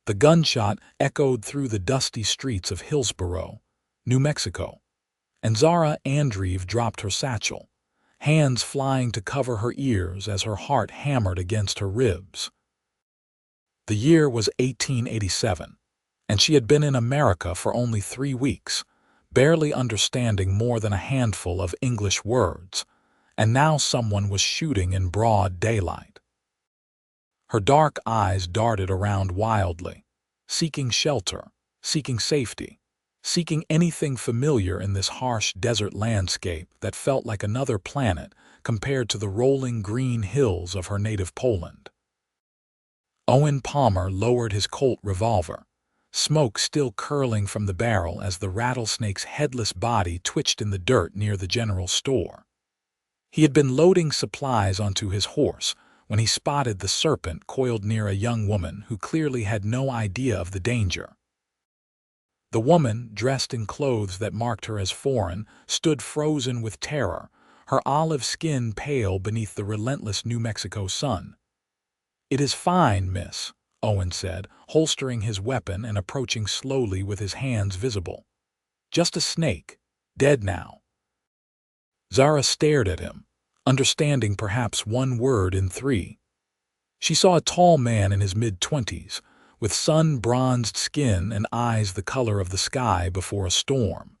The gunshot echoed through the dusty streets of Hillsborough, New Mexico, and Zara Andreev dropped her satchel, hands flying to cover her ears as her heart hammered against her ribs. The year was 1887, and she had been in America for only 3 weeks, barely understanding more than a handful of English words, and now someone was shooting in broad daylight. Her dark eyes darted around wildly, seeking shelter, seeking safety, seeking anything familiar in this harsh desert landscape that felt like another planet compared to the rolling green hills of her native Poland. Owen Palmer lowered his Colt revolver, smoke still curling from the barrel as the rattlesnake's headless body twitched in the dirt near the general store. He had been loading supplies onto his horse when he spotted the serpent coiled near a young woman who clearly had no idea of the danger. The woman, dressed in clothes that marked her as foreign, stood frozen with terror, her olive skin pale beneath the relentless New Mexico sun. "It is fine, miss," Owen said, holstering his weapon and approaching slowly with his hands visible. "Just a snake, dead now." Zara stared at him, understanding perhaps one word in 3. She saw a tall man in his mid-20s, with sun-bronzed skin and eyes the color of the sky before a storm.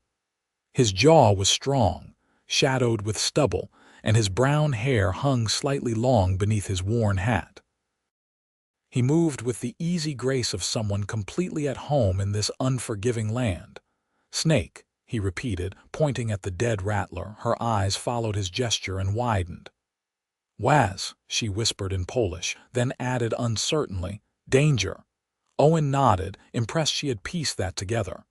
His jaw was strong, shadowed with stubble, and his brown hair hung slightly long beneath his worn hat. He moved with the easy grace of someone completely at home in this unforgiving land. "Snake," he repeated, pointing at the dead rattler. Her eyes followed his gesture and widened. "Waz," she whispered in Polish, then added uncertainly, "Danger." Owen nodded, impressed she had pieced that together.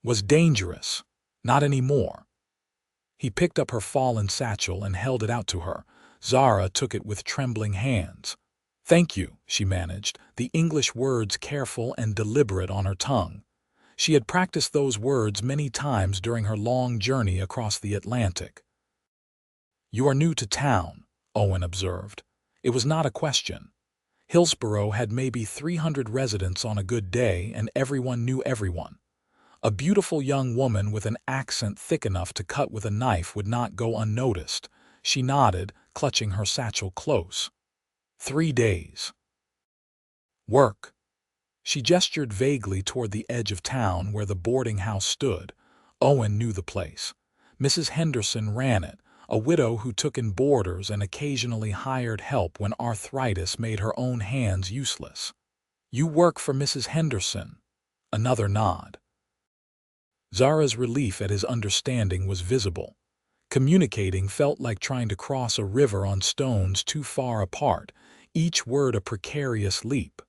"Was dangerous. Not anymore." He picked up her fallen satchel and held it out to her. Zara took it with trembling hands. "Thank you," she managed, the English words careful and deliberate on her tongue. She had practiced those words many times during her long journey across the Atlantic. "You are new to town," Owen observed. It was not a question. Hillsborough had maybe 300 residents on a good day, and everyone knew everyone. A beautiful young woman with an accent thick enough to cut with a knife would not go unnoticed. She nodded, clutching her satchel close. 3 days. Work. She gestured vaguely toward the edge of town where the boarding house stood. Owen knew the place. Mrs. Henderson ran it, a widow who took in boarders and occasionally hired help when arthritis made her own hands useless. "You work for Mrs. Henderson." Another nod. Zara's relief at his understanding was visible. Communicating felt like trying to cross a river on stones too far apart, each word a precarious leap.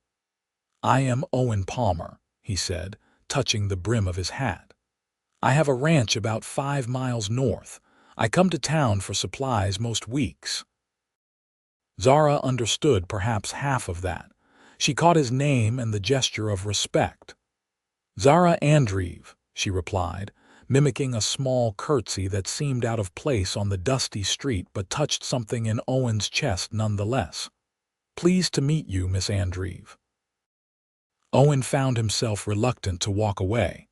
"I am Owen Palmer," he said, touching the brim of his hat. "I have a ranch about 5 miles north. I come to town for supplies most weeks." Zara understood perhaps half of that. She caught his name and the gesture of respect. "Zara Andreev," she replied, mimicking a small curtsy that seemed out of place on the dusty street but touched something in Owen's chest nonetheless. "Pleased to meet you, Miss Andreev." Owen found himself reluctant to walk away.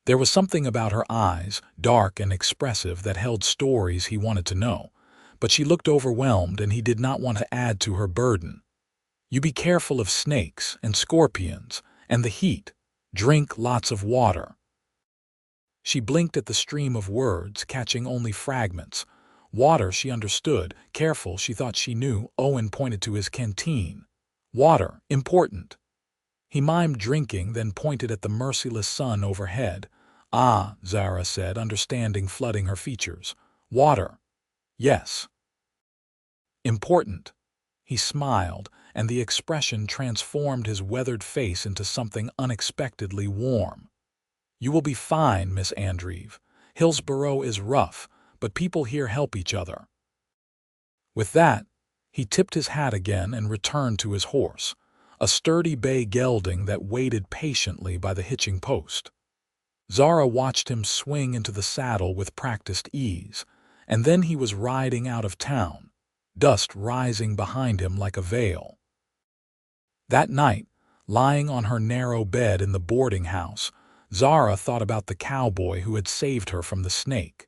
There was something about her eyes, dark and expressive, that held stories he wanted to know, but she looked overwhelmed and he did not want to add to her burden. "You be careful of snakes and scorpions and the heat. Drink lots of water." She blinked at the stream of words, catching only fragments. Water, she understood. Careful, she thought she knew. Owen pointed to his canteen. "Water, important." He mimed drinking, then pointed at the merciless sun overhead. "Ah," Zara said, understanding flooding her features. "Water. Yes." "Important." He smiled, and the expression transformed his weathered face into something unexpectedly warm. "You will be fine, Miss Andreev. Hillsborough is rough, but people here help each other." With that, he tipped his hat again and returned to his horse, a sturdy bay gelding that waited patiently by the hitching post. Zara watched him swing into the saddle with practiced ease, and then he was riding out of town, dust rising behind him like a veil. That night, Lying on her narrow bed in the boarding house, Zara thought about the cowboy who had saved her from the snake.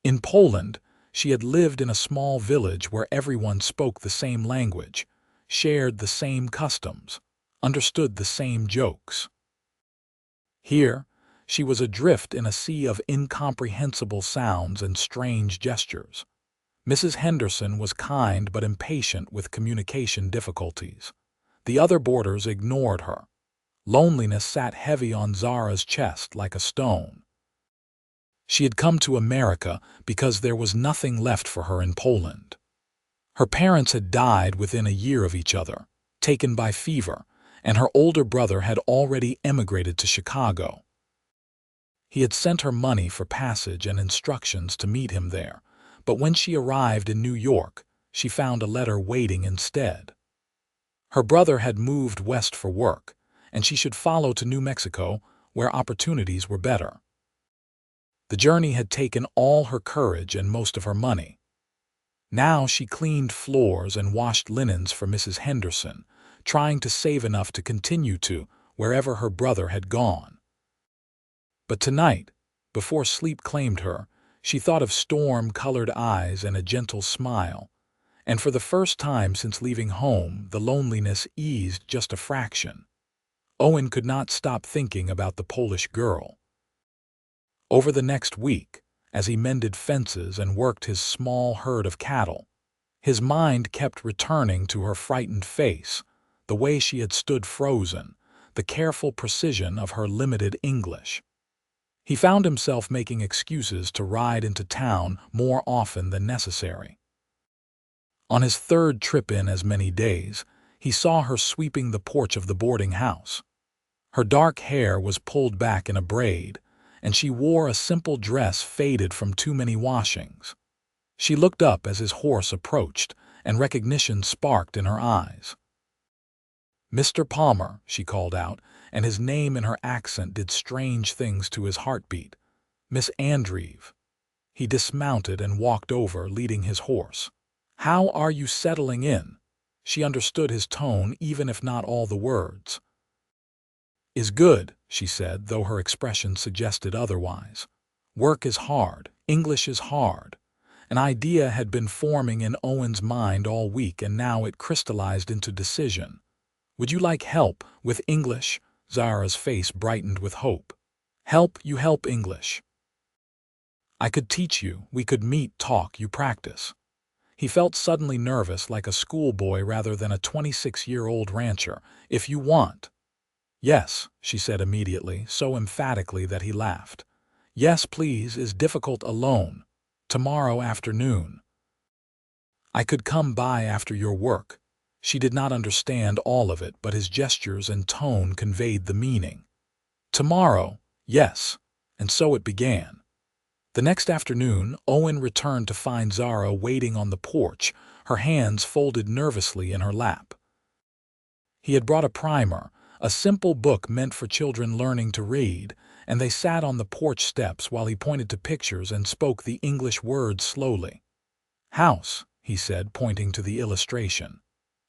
In Poland, she had lived in a small village where everyone spoke the same language, shared the same customs, understood the same jokes. Here, she was adrift in a sea of incomprehensible sounds and strange gestures. Mrs. Henderson was kind but impatient with communication difficulties. The other boarders ignored her. Loneliness sat heavy on Zara's chest like a stone. She had come to America because there was nothing left for her in Poland. Her parents had died within a year of each other, taken by fever, and her older brother had already emigrated to Chicago. He had sent her money for passage and instructions to meet him there, but when she arrived in New York, she found a letter waiting instead. Her brother had moved west for work, and she should follow to New Mexico, where opportunities were better. The journey had taken all her courage and most of her money. Now she cleaned floors and washed linens for Mrs. Henderson, trying to save enough to continue to wherever her brother had gone. But tonight, before sleep claimed her, she thought of storm-colored eyes and a gentle smile, and for the first time since leaving home, the loneliness eased just a fraction. Owen could not stop thinking about the Polish girl. Over the next week, as he mended fences and worked his small herd of cattle, his mind kept returning to her frightened face, the way she had stood frozen, the careful precision of her limited English. He found himself making excuses to ride into town more often than necessary. On his third trip in as many days, he saw her sweeping the porch of the boarding house. Her dark hair was pulled back in a braid, and she wore a simple dress faded from too many washings. She looked up as his horse approached, and recognition sparked in her eyes. "Mr. Palmer," she called out, and his name in her accent did strange things to his heartbeat. "Miss Andreev." He dismounted and walked over, leading his horse. "How are you settling in?" She understood his tone, even if not all the words. "Is good," she said, though her expression suggested otherwise. "Work is hard. English is hard." An idea had been forming in Owen's mind all week, and now it crystallized into decision. "Would you like help with English?" Zara's face brightened with hope. "Help, you help English. I could teach you. We could meet, talk, you practice." He felt suddenly nervous, like a schoolboy rather than a 26-year-old rancher. "If you want." "Yes," she said immediately, so emphatically that he laughed. "Yes, please, is difficult alone. Tomorrow afternoon." "I could come by after your work." She did not understand all of it, but his gestures and tone conveyed the meaning. "Tomorrow, yes." And so it began. The next afternoon, Owen returned to find Zara waiting on the porch, her hands folded nervously in her lap. He had brought a primer, a simple book meant for children learning to read, and they sat on the porch steps while he pointed to pictures and spoke the English words slowly. "House," he said, pointing to the illustration.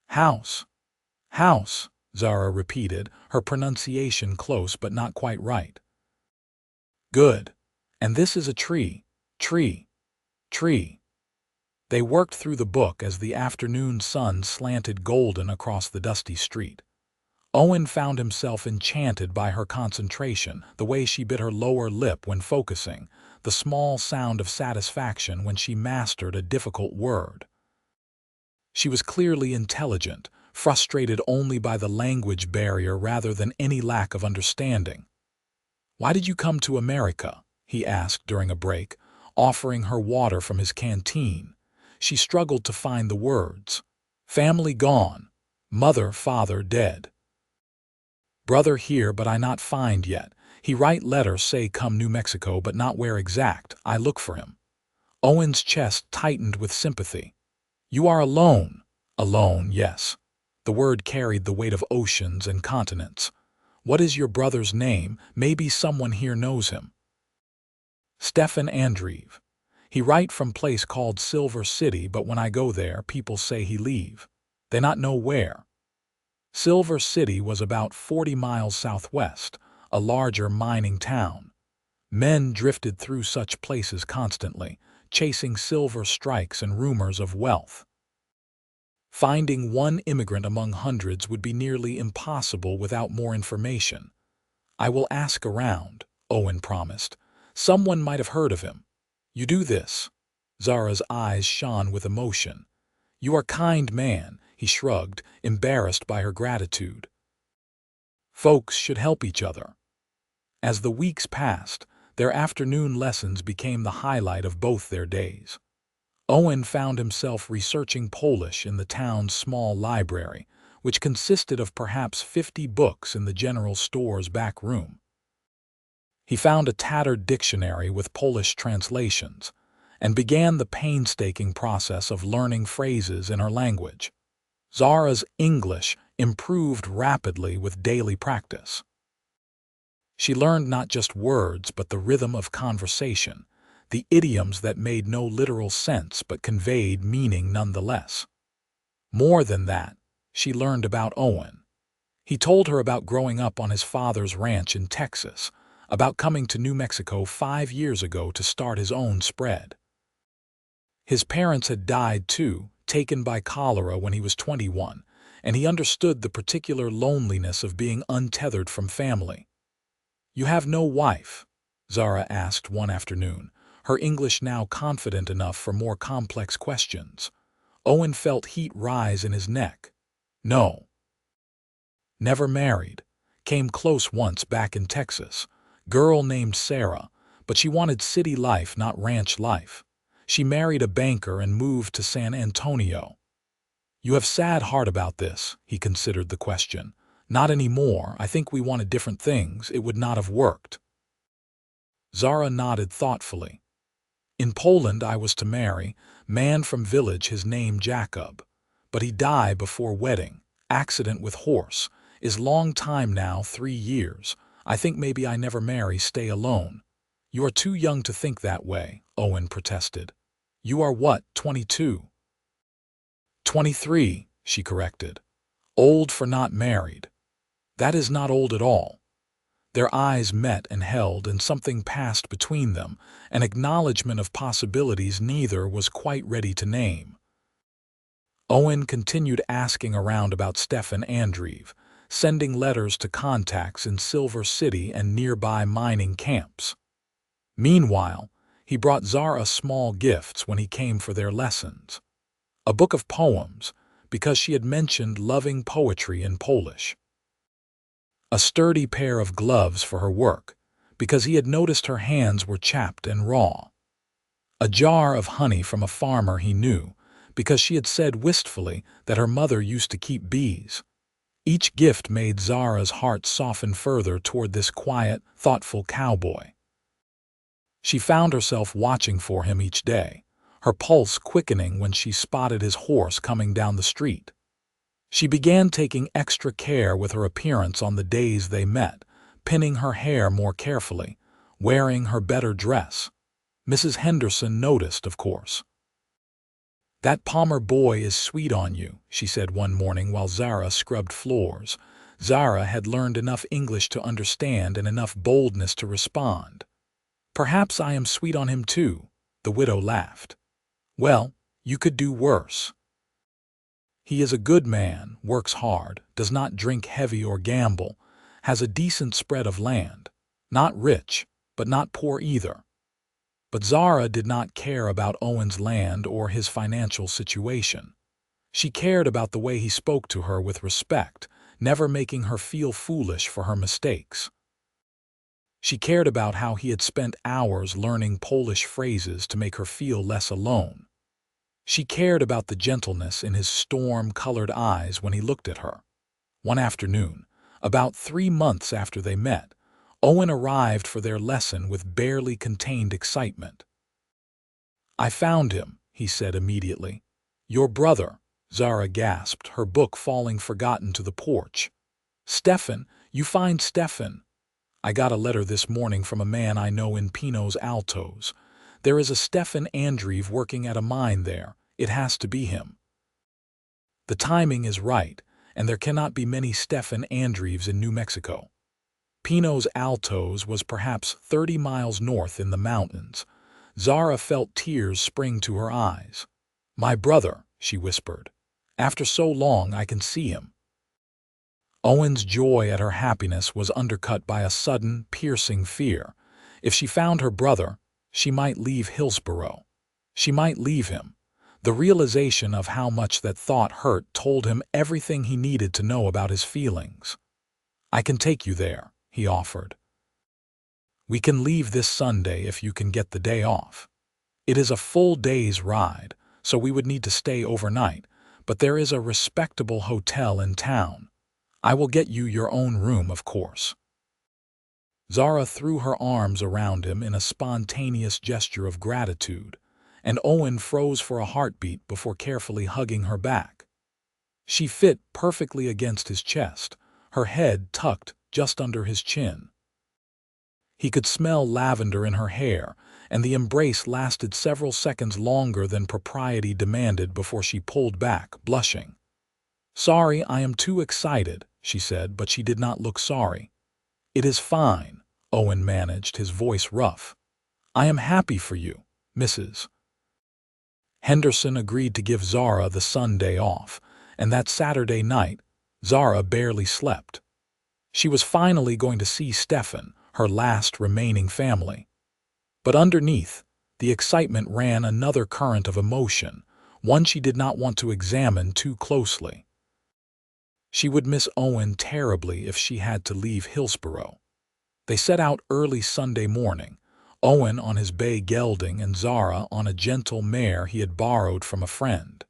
"House. House," Zara repeated, her pronunciation close but not quite right. "Good. And this is a tree. Tree. Tree." They worked through the book as the afternoon sun slanted golden across the dusty street. Owen found himself enchanted by her concentration, the way she bit her lower lip when focusing, the small sound of satisfaction when she mastered a difficult word. She was clearly intelligent, frustrated only by the language barrier rather than any lack of understanding. "Why did you come to America?" he asked during a break, offering her water from his canteen. She struggled to find the words. "Family gone. Mother, father dead. Brother here but I not find yet. He write letter say come New Mexico but not where exact. I look for him." Owen's chest tightened with sympathy. "You are alone." "Alone, yes." The word carried the weight of oceans and continents. "What is your brother's name? Maybe someone here knows him." "Stefan Andreev. He write from place called Silver City, but when I go there, people say he leave. They not know where." Silver City was about 40 miles southwest, a larger mining town. Men drifted through such places constantly, chasing silver strikes and rumors of wealth. Finding one immigrant among hundreds would be nearly impossible without more information. "I will ask around," Owen promised. "Someone might have heard of him." "You do this?" Zara's eyes shone with emotion. "You are a kind man," he shrugged, embarrassed by her gratitude. Folks should help each other. As the weeks passed, their afternoon lessons became the highlight of both their days. Owen found himself researching Polish in the town's small library, which consisted of perhaps 50 books in the general store's back room. He found a tattered dictionary with Polish translations and began the painstaking process of learning phrases in her language. Zara's English improved rapidly with daily practice. She learned not just words but the rhythm of conversation, the idioms that made no literal sense but conveyed meaning nonetheless. More than that, she learned about Owen. He told her about growing up on his father's ranch in Texas, about coming to New Mexico 5 years ago to start his own spread. His parents had died too, taken by cholera when he was 21, and he understood the particular loneliness of being untethered from family. "You have no wife?" Zara asked one afternoon, her English now confident enough for more complex questions. Owen felt heat rise in his neck. "No." "Never married. Came close once back in Texas. Girl named Sarah, but she wanted city life, not ranch life. She married a banker and moved to San Antonio." "You have sad heart about this," he considered the question. "Not anymore. I think we wanted different things. It would not have worked." Zara nodded thoughtfully. "In Poland I was to marry, man from village, his name Jacob. But he die before wedding, accident with horse, is long time now, 3 years. I think maybe I never marry, stay alone." "You are too young to think that way," Owen protested. "You are what, 22? 23, she corrected. "Old for not married." "That is not old at all." Their eyes met and held, and something passed between them, an acknowledgement of possibilities neither was quite ready to name. Owen continued asking around about Zara Andreev, sending letters to contacts in Silver City and nearby mining camps. Meanwhile, he brought Zara small gifts when he came for their lessons. A book of poems, because she had mentioned loving poetry in Polish. A sturdy pair of gloves for her work, because he had noticed her hands were chapped and raw. A jar of honey from a farmer he knew, because she had said wistfully that her mother used to keep bees. Each gift made Zara's heart soften further toward this quiet, thoughtful cowboy. She found herself watching for him each day, her pulse quickening when she spotted his horse coming down the street. She began taking extra care with her appearance on the days they met, pinning her hair more carefully, wearing her better dress. Mrs. Henderson noticed, of course. "That Palmer boy is sweet on you," she said one morning while Zara scrubbed floors. Zara had learned enough English to understand and enough boldness to respond. "Perhaps I am sweet on him too," the widow laughed. "Well, you could do worse. He is a good man, works hard, does not drink heavy or gamble, has a decent spread of land. Not rich, but not poor either." But Zara did not care about Owen's land or his financial situation. She cared about the way he spoke to her with respect, never making her feel foolish for her mistakes. She cared about how he had spent hours learning Polish phrases to make her feel less alone. She cared about the gentleness in his storm-colored eyes when he looked at her. One afternoon, about 3 months after they met, Owen arrived for their lesson with barely contained excitement. "I found him," he said immediately. "Your brother," Zara gasped, her book falling forgotten to the porch. "Stefan, you find Stefan?" "I got a letter this morning from a man I know in Pinos Altos. There is a Zara Andreev working at a mine there. It has to be him. The timing is right, and there cannot be many Stefan Andreevs in New Mexico. Pinos Altos was perhaps 30 miles north in the mountains. Zara felt tears spring to her eyes. "My brother," she whispered. "After so long I can see him." Owen's joy at her happiness was undercut by a sudden, piercing fear. If she found her brother, she might leave Hillsborough. She might leave him. The realization of how much that thought hurt told him everything he needed to know about his feelings. "I can take you there," he offered. "We can leave this Sunday if you can get the day off. It is a full day's ride, so we would need to stay overnight, but there is a respectable hotel in town. I will get you your own room, of course." Zara threw her arms around him in a spontaneous gesture of gratitude, and Owen froze for a heartbeat before carefully hugging her back. She fit perfectly against his chest, her head tucked just under his chin. He could smell lavender in her hair, and the embrace lasted several seconds longer than propriety demanded before she pulled back, blushing. "Sorry, I am too excited," she said, but she did not look sorry. "It is fine," Owen managed, his voice rough. "I am happy for you, Mrs." Henderson agreed to give Zara the Sunday off, and that Saturday night, Zara barely slept. She was finally going to see Stefan, her last remaining family. But underneath, the excitement ran another current of emotion, one she did not want to examine too closely. She would miss Owen terribly if she had to leave Hillsborough. They set out early Sunday morning, Owen on his bay gelding and Zara on a gentle mare he had borrowed from a friend.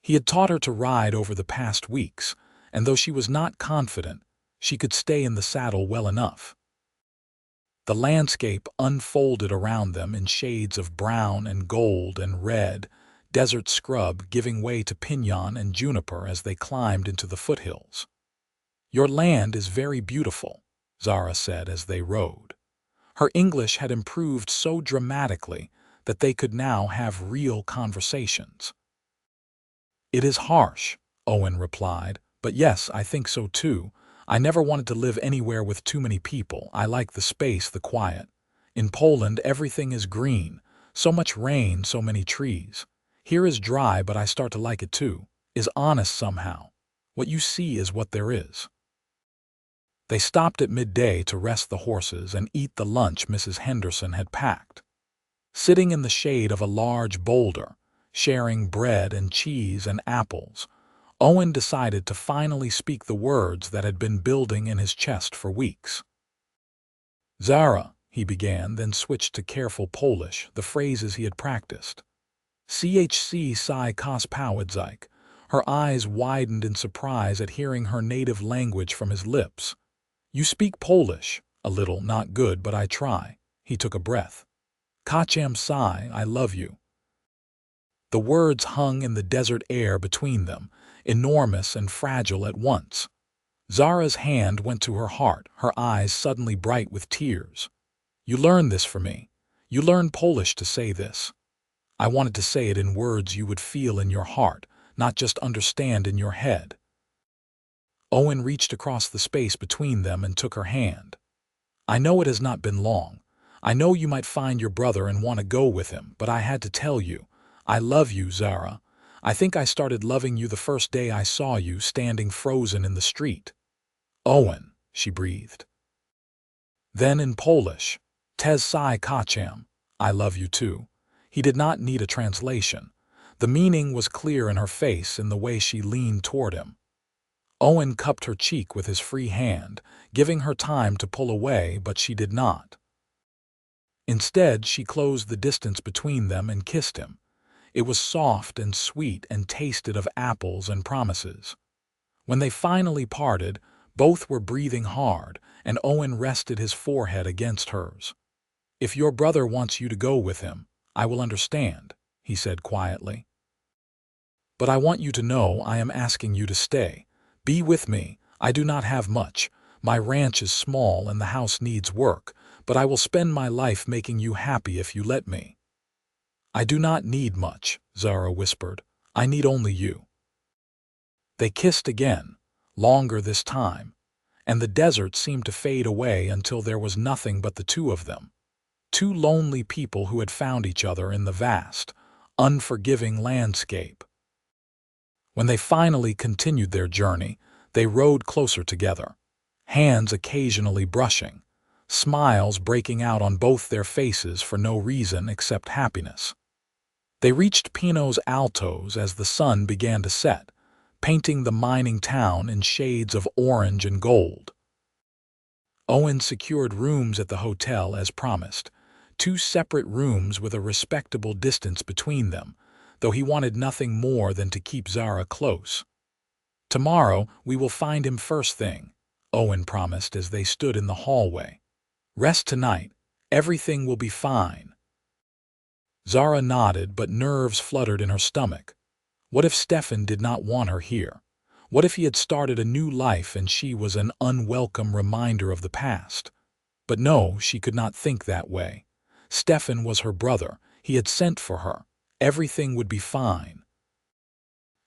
He had taught her to ride over the past weeks, and though she was not confident, she could stay in the saddle well enough. The landscape unfolded around them in shades of brown and gold and red, desert scrub giving way to pinon and juniper as they climbed into the foothills. "Your land is very beautiful," Zara said as they rode. Her English had improved so dramatically that they could now have real conversations. "It is harsh," Owen replied, "but yes, I think so too. I never wanted to live anywhere with too many people. I like the space, the quiet. In Poland, everything is green. So much rain, so many trees. Here is dry, but I start to like it too. Is honest somehow. What you see is what there is." They stopped at midday to rest the horses and eat the lunch Mrs. Henderson had packed. Sitting in the shade of a large boulder, sharing bread and cheese and apples, Owen decided to finally speak the words that had been building in his chest for weeks. "Zara," he began, then switched to careful Polish, the phrases he had practiced. "Chc si kos powiedzyk." Her eyes widened in surprise at hearing her native language from his lips. "You speak Polish." "A little, not good, but I try." He took a breath. "Kocham si, I love you." The words hung in the desert air between them, enormous and fragile at once. Zara's hand went to her heart, her eyes suddenly bright with tears. "You learned this for me. You learned Polish to say this." "I wanted to say it in words you would feel in your heart, not just understand in your head." Owen reached across the space between them and took her hand. "I know it has not been long. I know you might find your brother and want to go with him, but I had to tell you. I love you, Zara. I think I started loving you the first day I saw you standing frozen in the street." "Owen," she breathed. Then in Polish, "Tez si kocham," I love you too. He did not need a translation. The meaning was clear in her face, in the way she leaned toward him. Owen cupped her cheek with his free hand, giving her time to pull away, but she did not. Instead, she closed the distance between them and kissed him. It was soft and sweet and tasted of apples and promises. When they finally parted, both were breathing hard, and Owen rested his forehead against hers. "If your brother wants you to go with him, I will understand," he said quietly. "But I want you to know I am asking you to stay. Be with me. I do not have much. My ranch is small and the house needs work, but I will spend my life making you happy if you let me." "I do not need much," Zara whispered. "I need only you." They kissed again, longer this time, and the desert seemed to fade away until there was nothing but the two of them. Two lonely people who had found each other in the vast, unforgiving landscape. When they finally continued their journey, they rode closer together, hands occasionally brushing, smiles breaking out on both their faces for no reason except happiness. They reached Pinos Altos as the sun began to set, painting the mining town in shades of orange and gold. Owen secured rooms at the hotel as promised, 2 separate rooms with a respectable distance between them, though he wanted nothing more than to keep Zara close. "Tomorrow we will find him first thing," Owen promised as they stood in the hallway. "Rest tonight. Everything will be fine." Zara nodded, but nerves fluttered in her stomach. What if Stefan did not want her here? What if he had started a new life and she was an unwelcome reminder of the past? But no, she could not think that way. Stefan was her brother. He had sent for her. Everything would be fine.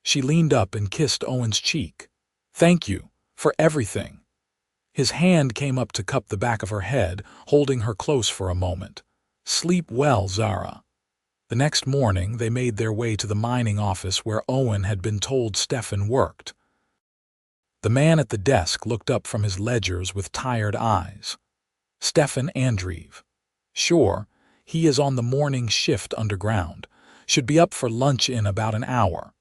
She leaned up and kissed Owen's cheek. "Thank you for everything." His hand came up to cup the back of her head, holding her close for a moment. "Sleep well, Zara." The next morning they made their way to the mining office where Owen had been told Stefan worked. The man at the desk looked up from his ledgers with tired eyes. "Zara Andreev. Sure, he is on the morning shift underground. Should be up for lunch in about an hour.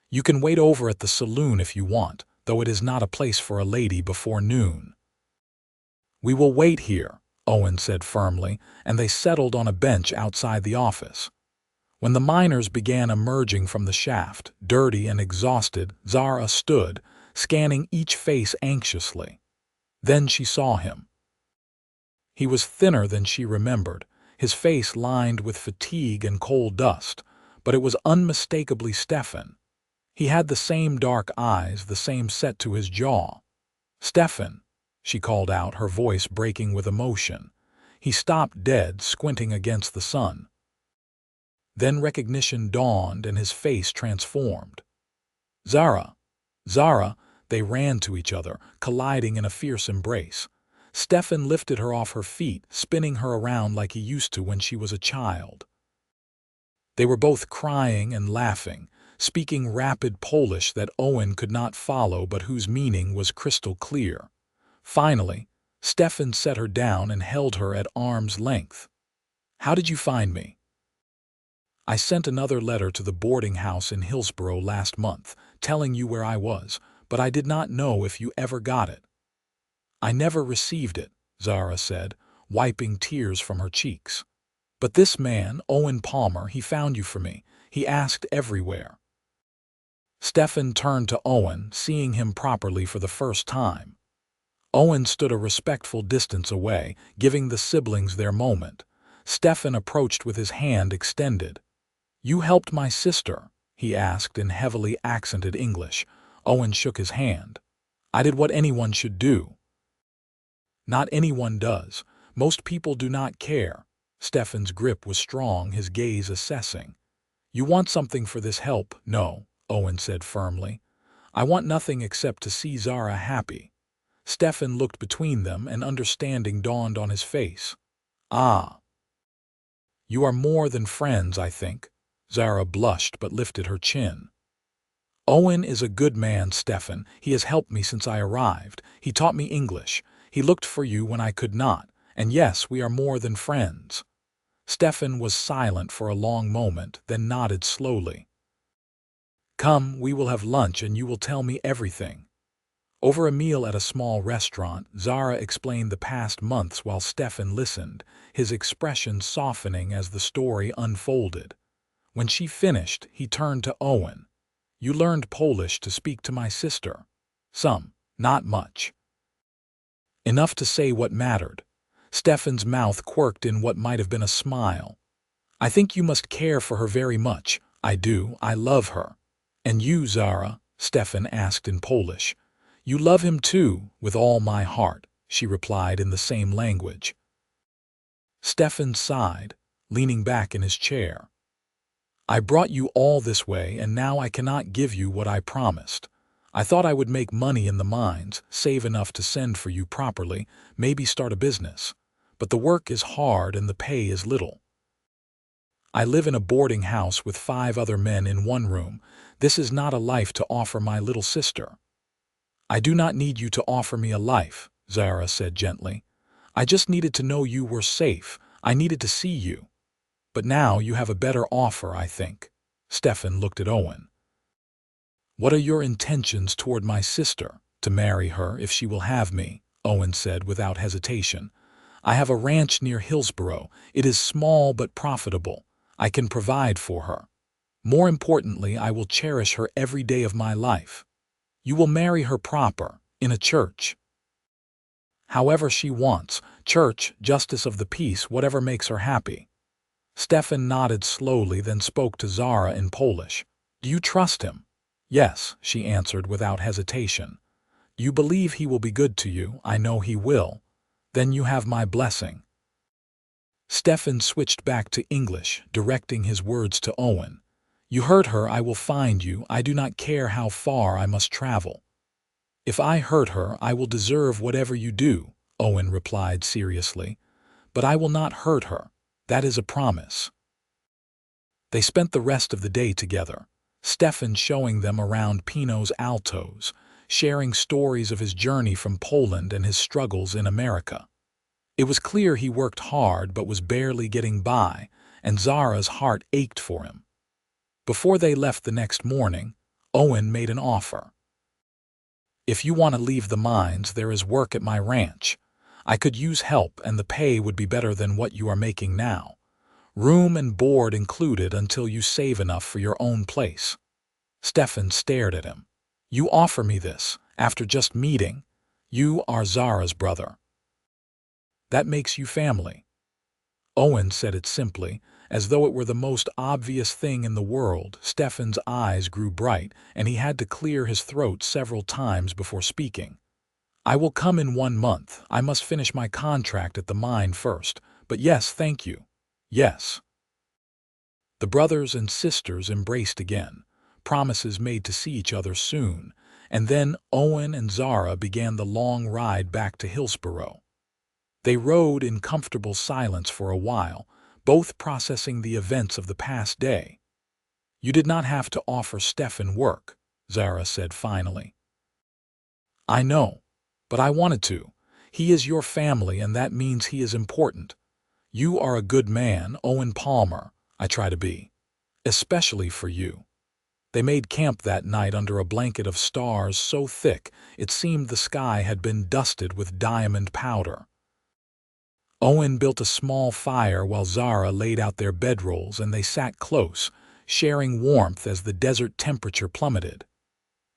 You can wait over at the saloon if you want, though it is not a place for a lady before noon." "We will wait here," Owen said firmly, and they settled on a bench outside the office. When the miners began emerging from the shaft, dirty and exhausted, Zara stood, scanning each face anxiously. Then she saw him. He was thinner than she remembered, his face lined with fatigue and coal dust, but it was unmistakably Stefan. He had the same dark eyes, the same set to his jaw. "Stefan," she called out, her voice breaking with emotion. He stopped dead, squinting against the sun. Then recognition dawned and his face transformed. "Zara! Zara!" They ran to each other, colliding in a fierce embrace. Stefan lifted her off her feet, spinning her around like he used to when she was a child. They were both crying and laughing, speaking rapid Polish that Owen could not follow but whose meaning was crystal clear. Finally, Stefan set her down and held her at arm's length. "How did you find me?" "I sent another letter to the boarding house in Hillsborough last month, telling you where I was, but I did not know if you ever got it." "I never received it," Zara said, wiping tears from her cheeks. "But this man, Owen Palmer, he found you for me. He asked everywhere." Stefan turned to Owen, seeing him properly for the first time. Owen stood a respectful distance away, giving the siblings their moment. Stefan approached with his hand extended. "You helped my sister?" he asked in heavily accented English. Owen shook his hand. "I did what anyone should do." "Not anyone does. Most people do not care." Stefan's grip was strong, his gaze assessing. "You want something for this help?" "No," Owen said firmly. "I want nothing except to see Zara happy." Stefan looked between them and understanding dawned on his face. "Ah. You are more than friends, I think." Zara blushed but lifted her chin. "Owen is a good man, Stefan. He has helped me since I arrived. He taught me English. He looked for you when I could not. And yes, we are more than friends." Stefan was silent for a long moment, then nodded slowly. "Come, we will have lunch and you will tell me everything." Over a meal at a small restaurant, Zara explained the past months while Stefan listened, his expression softening as the story unfolded. When she finished, he turned to Owen. "You learned Polish to speak to my sister." "Some, not much." "Enough to say what mattered." Stefan's mouth quirked in what might have been a smile. "I think you must care for her very much." "I do. I love her." "And you, Zara?" Stefan asked in Polish. "You love him too, with all my heart," she replied in the same language. Stefan sighed, leaning back in his chair. "I brought you all this way and now I cannot give you what I promised. I thought I would make money in the mines, save enough to send for you properly, maybe start a business. But the work is hard and the pay is little. I live in a boarding house with 5 other men in one room. This is not a life to offer my little sister." "I do not need you to offer me a life," Zara said gently. "I just needed to know you were safe. I needed to see you. But now you have a better offer, I think." Stefan looked at Owen. "What are your intentions toward my sister? To marry her if she will have me," Owen said without hesitation. "I have a ranch near Hillsborough. It is small but profitable. I can provide for her. More importantly, I will cherish her every day of my life. You will marry her proper, in a church. However she wants, church, justice of the peace, whatever makes her happy." Stefan nodded slowly, then spoke to Zara in Polish. "Do you trust him?" "Yes," she answered without hesitation. "You believe he will be good to you. I know he will. Then you have my blessing." Stefan switched back to English, directing his words to Owen. "You hurt her, I will find you. I do not care how far I must travel." "If I hurt her, I will deserve whatever you do," Owen replied seriously. "But I will not hurt her. That is a promise." They spent the rest of the day together, Stefan showing them around Pino's Altos, sharing stories of his journey from Poland and his struggles in America. It was clear he worked hard but was barely getting by, and Zara's heart ached for him. Before they left the next morning, Owen made an offer. "If you want to leave the mines, there is work at my ranch. I could use help and the pay would be better than what you are making now. Room and board included until you save enough for your own place." Stefan stared at him. "You offer me this, after just meeting? You are Zara's brother. That makes you family." Owen said it simply, as though it were the most obvious thing in the world. Stefan's eyes grew bright, and he had to clear his throat several times before speaking. "I will come in 1 month. I must finish my contract at the mine first. But yes, thank you. Yes." The brothers and sisters embraced again, promises made to see each other soon, and then Owen and Zara began the long ride back to Hillsborough. They rode in comfortable silence for a while, both processing the events of the past day. "You did not have to offer Stefan work," Zara said finally. "I know, but I wanted to. He is your family and that means he is important. You are a good man, Owen Palmer. I try to be. Especially for you." They made camp that night under a blanket of stars so thick it seemed the sky had been dusted with diamond powder. Owen built a small fire while Zara laid out their bedrolls, and they sat close, sharing warmth as the desert temperature plummeted.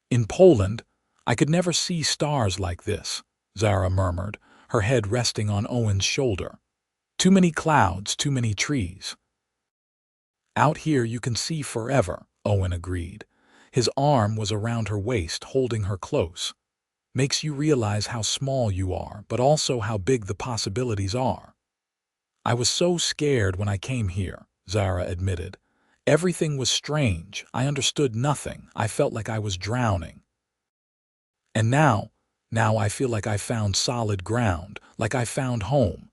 "In Poland, I could never see stars like this," Zara murmured, her head resting on Owen's shoulder. "Too many clouds, too many trees." "Out here you can see forever," Owen agreed. His arm was around her waist, holding her close. "Makes you realize how small you are, but also how big the possibilities are." "I was so scared when I came here," Zara admitted. "Everything was strange. I understood nothing. I felt like I was drowning. And now I feel like I found solid ground, like I found home."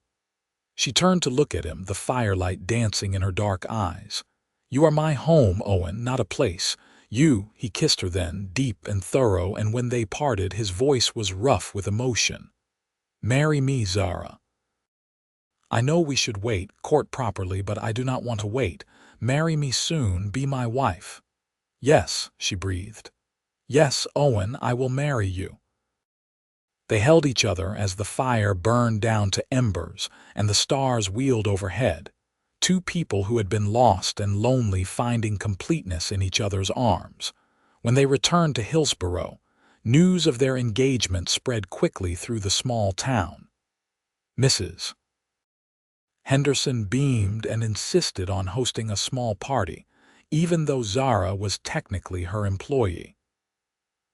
She turned to look at him, the firelight dancing in her dark eyes. "You are my home, Owen, not a place. You," he kissed her then, deep and thorough, and when they parted his voice was rough with emotion. "Marry me, Zara. I know we should wait, court properly, but I do not want to wait. Marry me soon, be my wife." "Yes," she breathed. "Yes, Owen, I will marry you." They held each other as the fire burned down to embers and the stars wheeled overhead. Two people who had been lost and lonely finding completeness in each other's arms. When they returned to Hillsborough, news of their engagement spread quickly through the small town. Mrs. Henderson beamed and insisted on hosting a small party, even though Zara was technically her employee.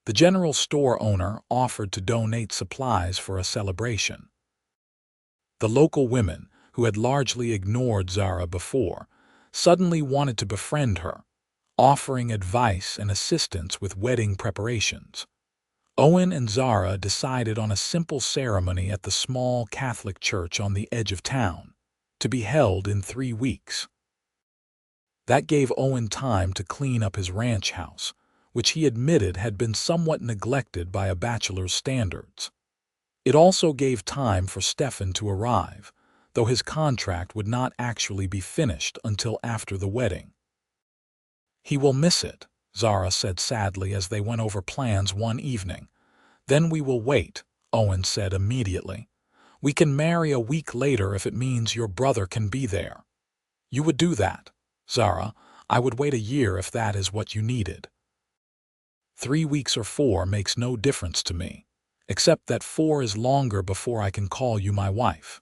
The general store owner offered to donate supplies for a celebration. The local women, who had largely ignored Zara before, suddenly wanted to befriend her, offering advice and assistance with wedding preparations. Owen and Zara decided on a simple ceremony at the small Catholic church on the edge of town, to be held in 3 weeks. That gave Owen time to clean up his ranch house, which he admitted had been somewhat neglected by a bachelor's standards. It also gave time for Stefan to arrive, though his contract would not actually be finished until after the wedding. "He will miss it," Zara said sadly as they went over plans one evening. "Then we will wait," Owen said immediately. "We can marry a week later if it means your brother can be there." "You would do that?" "Zara, I would wait a year if that is what you needed." 3 weeks or 4 makes no difference to me, except that 4 is longer before I can call you my wife.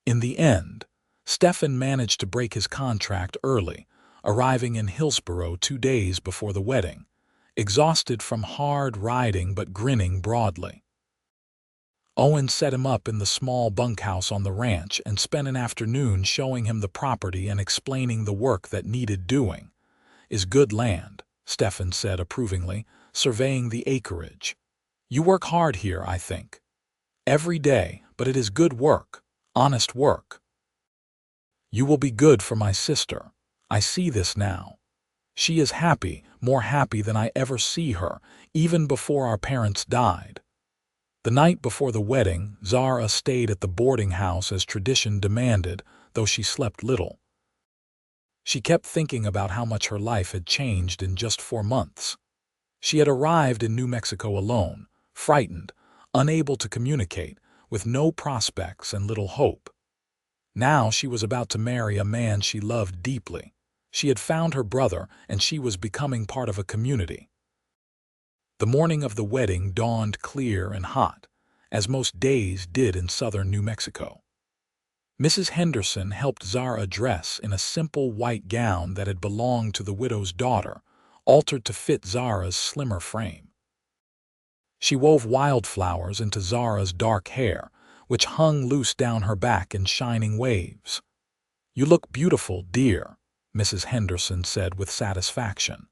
In the end, Stefan managed to break his contract early, arriving in Hillsborough 2 days before the wedding, exhausted from hard riding but grinning broadly. Owen set him up in the small bunkhouse on the ranch and spent an afternoon showing him the property and explaining the work that needed doing. "Is good land," Stefan said approvingly, surveying the acreage. "You work hard here, I think." "Every day, but it is good work, honest work." "You will be good for my sister. I see this now. She is happy, more happy than I ever see her, even before our parents died." The night before the wedding, Zara stayed at the boarding house as tradition demanded, though she slept little. She kept thinking about how much her life had changed in just 4 months. She had arrived in New Mexico alone, frightened, unable to communicate, with no prospects and little hope. Now she was about to marry a man she loved deeply. She had found her brother, and she was becoming part of a community. The morning of the wedding dawned clear and hot, as most days did in southern New Mexico. Mrs. Henderson helped Zara dress in a simple white gown that had belonged to the widow's daughter, altered to fit Zara's slimmer frame. She wove wildflowers into Zara's dark hair, which hung loose down her back in shining waves. "You look beautiful, dear," Mrs. Henderson said with satisfaction.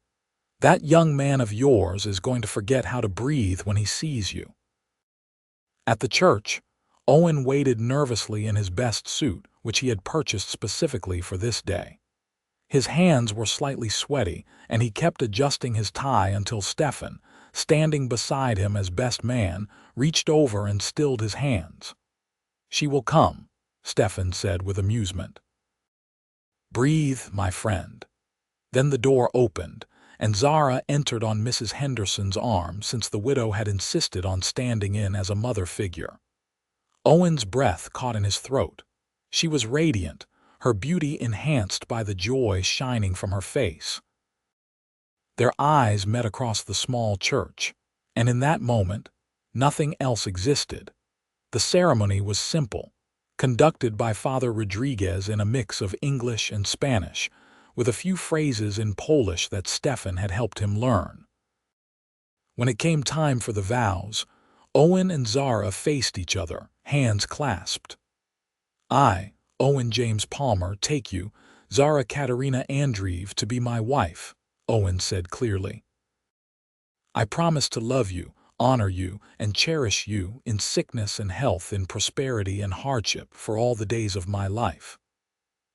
"That young man of yours is going to forget how to breathe when he sees you." At the church, Owen waited nervously in his best suit, which he had purchased specifically for this day. His hands were slightly sweaty, and he kept adjusting his tie until Stefan, standing beside him as best man, reached over and stilled his hands. "She will come," Stefan said with amusement. "Breathe, my friend." Then the door opened, and Zara entered on Mrs. Henderson's arm since the widow had insisted on standing in as a mother figure. Owen's breath caught in his throat. She was radiant, her beauty enhanced by the joy shining from her face. Their eyes met across the small church, and in that moment, nothing else existed. The ceremony was simple, conducted by Father Rodriguez in a mix of English and Spanish, with a few phrases in Polish that Stefan had helped him learn. When it came time for the vows, Owen and Zara faced each other, hands clasped. "I, Owen James Palmer, take you, Zara Katerina Andreev, to be my wife," Owen said clearly. "I promise to love you, honor you, and cherish you in sickness and health, in prosperity and hardship, for all the days of my life."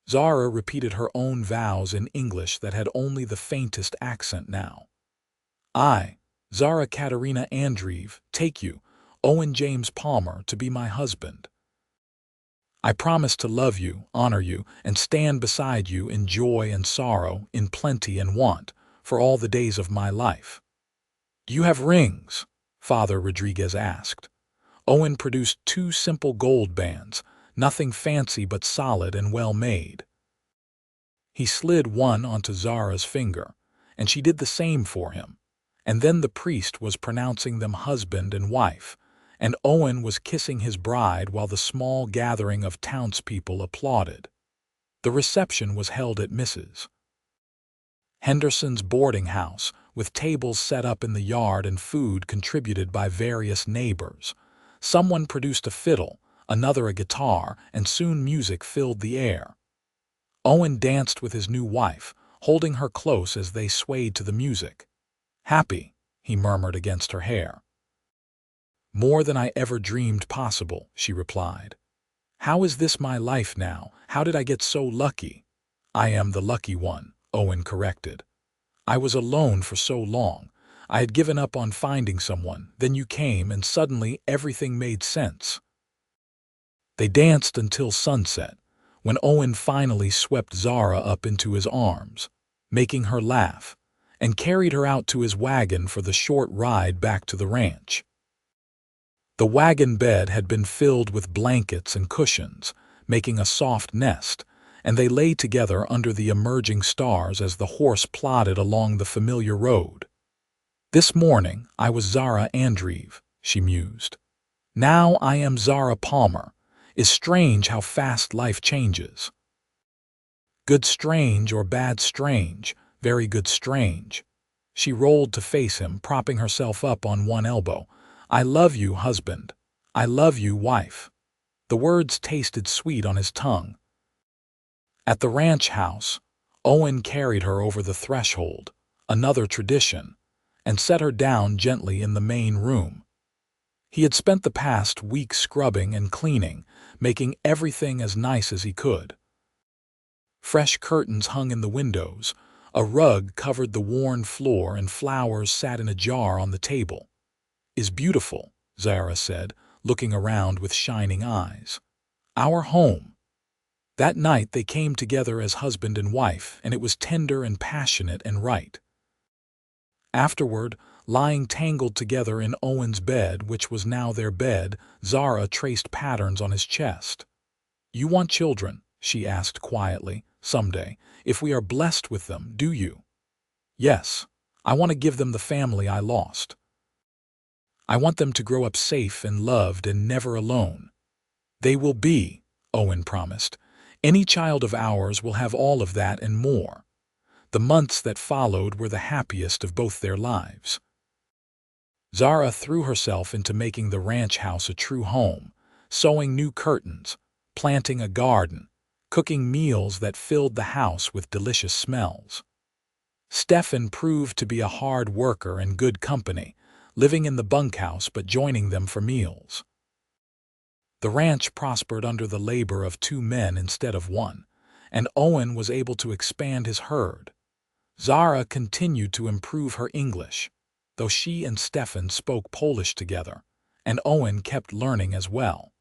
Zara repeated her own vows in English that had only the faintest accent now. "I, Zara Katerina Andreev, take you, Owen James Palmer, to be my husband. I promise to love you, honor you, and stand beside you in joy and sorrow, in plenty and want, for all the days of my life." "Do you have rings?" Father Rodriguez asked. Owen produced 2 simple gold bands, nothing fancy but solid and well made. He slid one onto Zara's finger, and she did the same for him, and then the priest was pronouncing them husband and wife, and Owen was kissing his bride while the small gathering of townspeople applauded. The reception was held at Mrs. Henderson's boarding house, with tables set up in the yard and food contributed by various neighbors. Someone produced a fiddle, another a guitar, and soon music filled the air. Owen danced with his new wife, holding her close as they swayed to the music. "Happy," he murmured against her hair. More than I ever dreamed possible, she replied. How is this my life now? How did I get so lucky? I am the lucky one, Owen corrected. I was alone for so long. I had given up on finding someone, then you came and suddenly everything made sense. They danced until sunset, when Owen finally swept Zara up into his arms, making her laugh, and carried her out to his wagon for the short ride back to the ranch. The wagon bed had been filled with blankets and cushions, making a soft nest, and they lay together under the emerging stars as the horse plodded along the familiar road. This morning I was Zara Andreev, she mused. Now I am Zara Palmer. It's strange how fast life changes. Good strange or bad strange, very good strange. She rolled to face him, propping herself up on one elbow. I love you, husband. I love you, wife. The words tasted sweet on his tongue. At the ranch house, Owen carried her over the threshold, another tradition, and set her down gently in the main room. He had spent the past week scrubbing and cleaning, making everything as nice as he could. Fresh curtains hung in the windows, a rug covered the worn floor, and flowers sat in a jar on the table. Is beautiful, Zara said, looking around with shining eyes. Our home. That night they came together as husband and wife, and it was tender and passionate and right. Afterward, lying tangled together in Owen's bed, which was now their bed, Zara traced patterns on his chest. You want children, she asked quietly, someday, if we are blessed with them, do you? Yes, I want to give them the family I lost. I want them to grow up safe and loved and never alone. They will be, Owen promised. Any child of ours will have all of that and more. The months that followed were the happiest of both their lives. Zara threw herself into making the ranch house a true home, sewing new curtains, planting a garden, cooking meals that filled the house with delicious smells. Stefan proved to be a hard worker and good company, living in the bunkhouse but joining them for meals. The ranch prospered under the labor of 2 men instead of 1, and Owen was able to expand his herd. Zara continued to improve her English, though she and Stefan spoke Polish together, and Owen kept learning as well.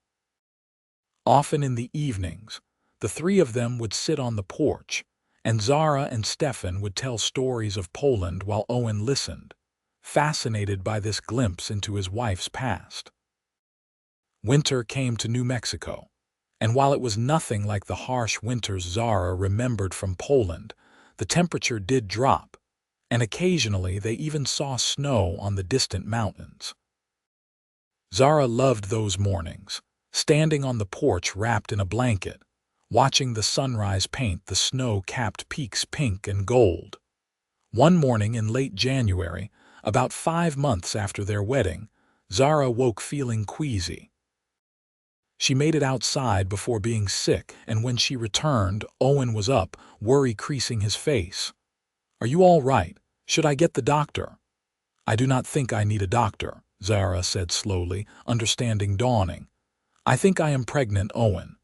Often in the evenings, the 3 of them would sit on the porch, and Zara and Stefan would tell stories of Poland while Owen listened, fascinated by this glimpse into his wife's past. Winter came to New Mexico, and while it was nothing like the harsh winters Zara remembered from Poland, the temperature did drop, and occasionally they even saw snow on the distant mountains. Zara loved those mornings, standing on the porch wrapped in a blanket, watching the sunrise paint the snow-capped peaks pink and gold. One morning in late January, about 5 months after their wedding, Zara woke feeling queasy. She made it outside before being sick, and when she returned, Owen was up, worry creasing his face. Are you all right? Should I get the doctor? I do not think I need a doctor, Zara said slowly, understanding dawning. I think I am pregnant, Owen.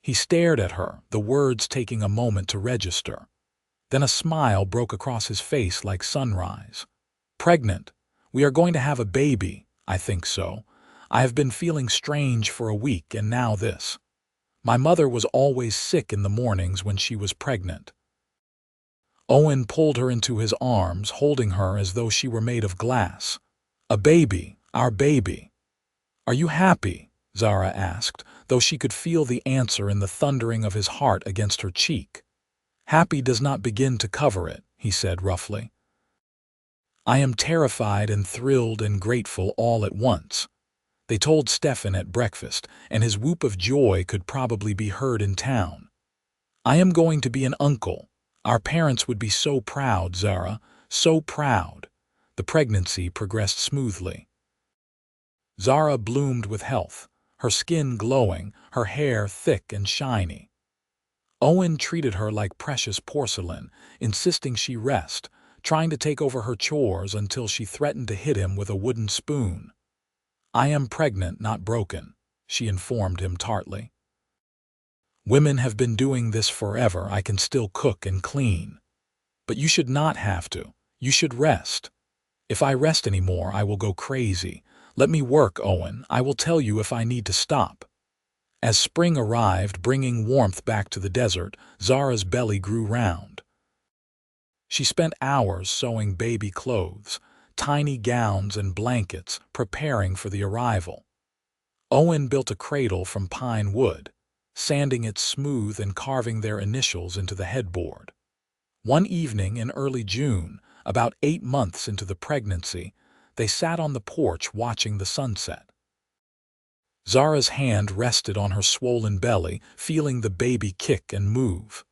He stared at her, the words taking a moment to register. Then a smile broke across his face like sunrise. Pregnant? We are going to have a baby, I think so. I have been feeling strange for a week, and now this. My mother was always sick in the mornings when she was pregnant. Owen pulled her into his arms, holding her as though she were made of glass. A baby, our baby. Are you happy? Zara asked, though she could feel the answer in the thundering of his heart against her cheek. Happy does not begin to cover it, he said roughly. I am terrified and thrilled and grateful all at once. They told Stefan at breakfast, and his whoop of joy could probably be heard in town. I am going to be an uncle. Our parents would be so proud, Zara, so proud. The pregnancy progressed smoothly. Zara bloomed with health, her skin glowing, her hair thick and shiny. Owen treated her like precious porcelain, insisting she rest, trying to take over her chores until she threatened to hit him with a wooden spoon. "I am pregnant, not broken," she informed him tartly. "Women have been doing this forever. I can still cook and clean. But you should not have to. You should rest. If I rest anymore, I will go crazy. Let me work, Owen. I will tell you if I need to stop." As spring arrived, bringing warmth back to the desert, Zara's belly grew round. She spent hours sewing baby clothes, tiny gowns and blankets, preparing for the arrival. Owen built a cradle from pine wood, sanding it smooth and carving their initials into the headboard. One evening in early June, about 8 months into the pregnancy, they sat on the porch watching the sunset. Zara's hand rested on her swollen belly, feeling the baby kick and move.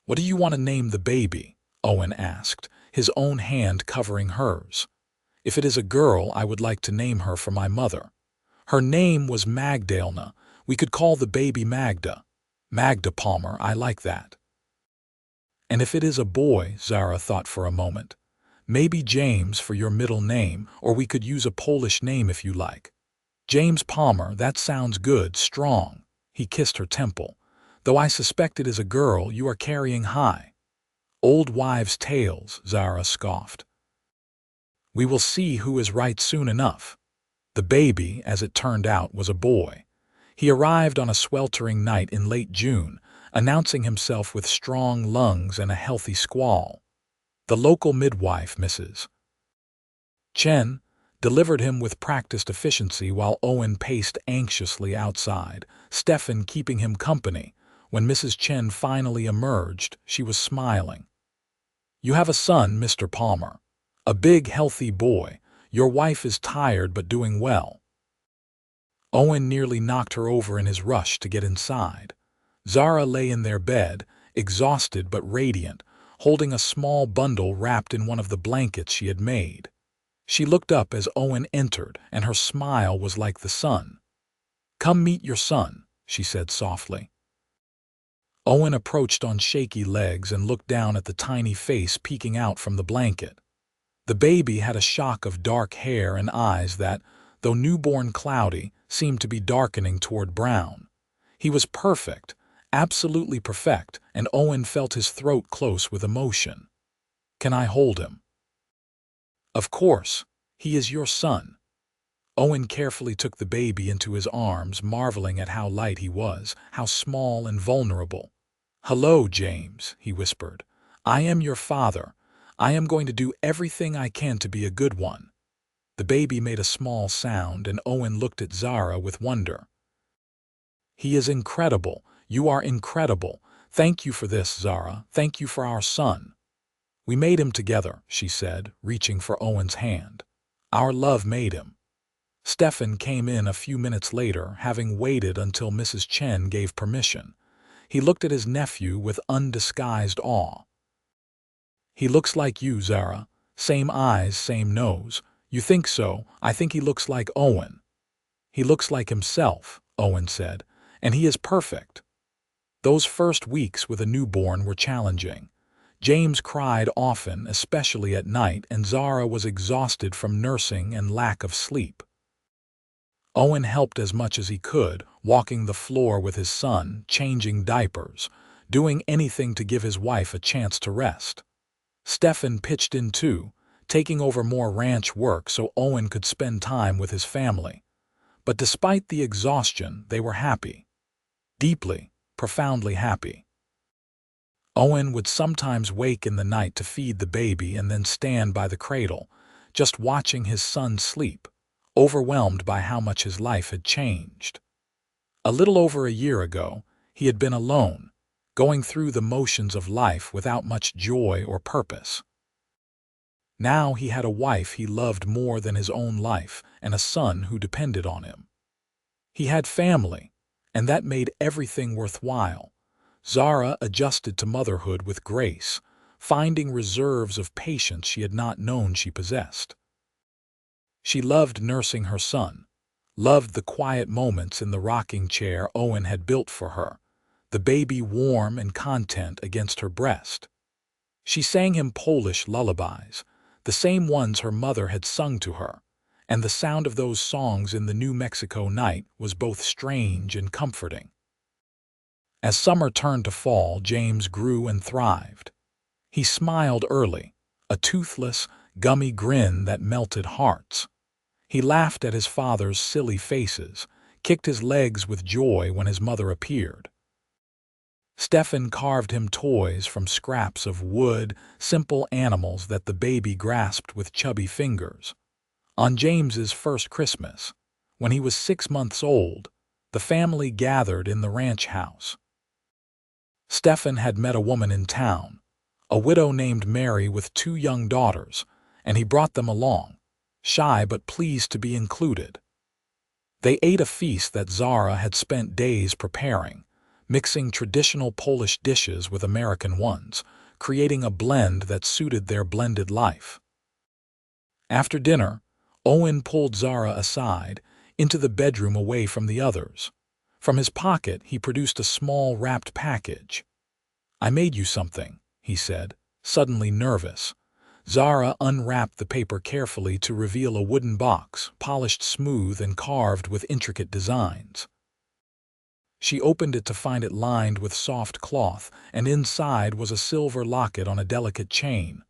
"What do you want to name the baby?" Owen asked, his own hand covering hers. "If it is a girl, I would like to name her for my mother. Her name was Magdalena. We could call the baby Magda. Magda Palmer, I like that." "And if it is a boy," Zara thought for a moment, "maybe James for your middle name, or we could use a Polish name if you like." "James Palmer, that sounds good, strong." He kissed her temple. "Though I suspect it is a girl, you are carrying high." "Old wives' tales," Zara scoffed. "We will see who is right soon enough." The baby, as it turned out, was a boy. He arrived on a sweltering night in late June, announcing himself with strong lungs and a healthy squall. The local midwife, Mrs. Chen, delivered him with practiced efficiency while Owen paced anxiously outside, Stefan keeping him company. When Mrs. Chen finally emerged, she was smiling. "You have a son, Mr. Palmer. A big, healthy boy. Your wife is tired but doing well." Owen nearly knocked her over in his rush to get inside. Zara lay in their bed, exhausted but radiant, holding a small bundle wrapped in one of the blankets she had made. She looked up as Owen entered, and her smile was like the sun. "Come meet your son," she said softly. Owen approached on shaky legs and looked down at the tiny face peeking out from the blanket. The baby had a shock of dark hair and eyes that, though newborn cloudy, seemed to be darkening toward brown. He was perfect, absolutely perfect, and Owen felt his throat close with emotion. "Can I hold him?" "Of course. He is your son." Owen carefully took the baby into his arms, marveling at how light he was, how small and vulnerable. "Hello, James," he whispered. "I am your father. I am going to do everything I can to be a good one." The baby made a small sound, and Owen looked at Zara with wonder. "He is incredible. You are incredible. Thank you for this, Zara. Thank you for our son." "We made him together," she said, reaching for Owen's hand. "Our love made him." Stefan came in a few minutes later, having waited until Mrs. Chen gave permission. He looked at his nephew with undisguised awe. "He looks like you, Zara. Same eyes, same nose. You think so? I think he looks like Owen." "He looks like himself," Owen said, "and he is perfect." Those first weeks with a newborn were challenging. James cried often, especially at night, and Zara was exhausted from nursing and lack of sleep. Owen helped as much as he could, walking the floor with his son, changing diapers, doing anything to give his wife a chance to rest. Stefan pitched in too, taking over more ranch work so Owen could spend time with his family. But despite the exhaustion, they were happy. Deeply, profoundly happy. Owen would sometimes wake in the night to feed the baby and then stand by the cradle, just watching his son sleep, overwhelmed by how much his life had changed. A little over a year ago, he had been alone, going through the motions of life without much joy or purpose. Now he had a wife he loved more than his own life and a son who depended on him. He had family, and that made everything worthwhile. Zara adjusted to motherhood with grace, finding reserves of patience she had not known she possessed. She loved nursing her son, loved the quiet moments in the rocking chair Owen had built for her, the baby warm and content against her breast. She sang him Polish lullabies, the same ones her mother had sung to her, and the sound of those songs in the New Mexico night was both strange and comforting. As summer turned to fall, James grew and thrived. He smiled early, a toothless, gummy grin that melted hearts. He laughed at his father's silly faces, kicked his legs with joy when his mother appeared. Stefan carved him toys from scraps of wood, simple animals that the baby grasped with chubby fingers. On James's first Christmas, when he was 6 months old, the family gathered in the ranch house. Stefan had met a woman in town, a widow named Mary with 2 young daughters, and he brought them along, shy but pleased to be included. They ate a feast that Zara had spent days preparing, mixing traditional Polish dishes with American ones, creating a blend that suited their blended life. After dinner, Owen pulled Zara aside, into the bedroom away from the others. From his pocket, he produced a small wrapped package. "I made you something," he said, suddenly nervous. Zara unwrapped the paper carefully to reveal a wooden box, polished smooth and carved with intricate designs. She opened it to find it lined with soft cloth, and inside was a silver locket on a delicate chain.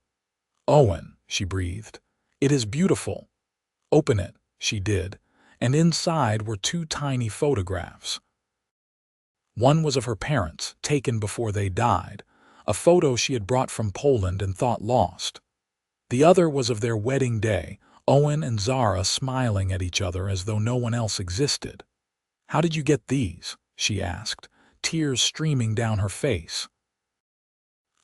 "Owen," she breathed, "it is beautiful." "Open it," she did, and inside were 2 tiny photographs. One was of her parents, taken before they died, a photo she had brought from Poland and thought lost. The other was of their wedding day, Owen and Zara smiling at each other as though no one else existed. "How did you get these?" she asked, tears streaming down her face.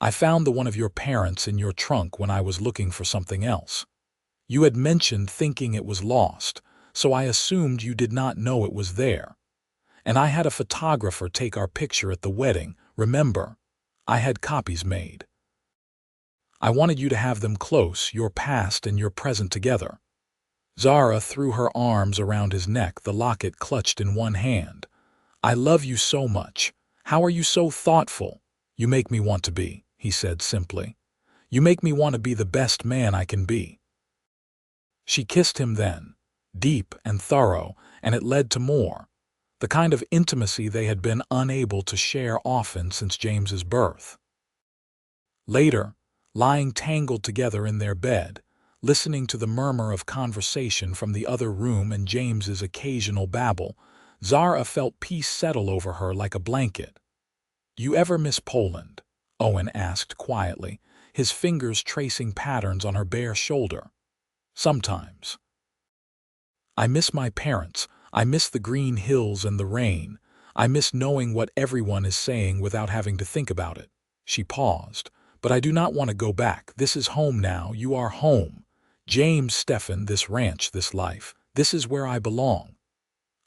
"I found the one of your parents in your trunk when I was looking for something else. You had mentioned thinking it was lost, so I assumed you did not know it was there. And I had a photographer take our picture at the wedding, remember? I had copies made. I wanted you to have them close, your past and your present together." Zara threw her arms around his neck, the locket clutched in one hand. "I love you so much. How are you so thoughtful? You make me want to be," he said simply. "You make me want to be the best man I can be." She kissed him then, deep and thorough, and it led to more, the kind of intimacy they had been unable to share often since James's birth. Later, lying tangled together in their bed, listening to the murmur of conversation from the other room and James's occasional babble, Zara felt peace settle over her like a blanket. "You ever miss Poland?" Owen asked quietly, his fingers tracing patterns on her bare shoulder. "Sometimes. I miss my parents. I miss the green hills and the rain. I miss knowing what everyone is saying without having to think about it." She paused. "But I do not want to go back. This is home now. You are home. James, Stefan, this ranch, this life. This is where I belong."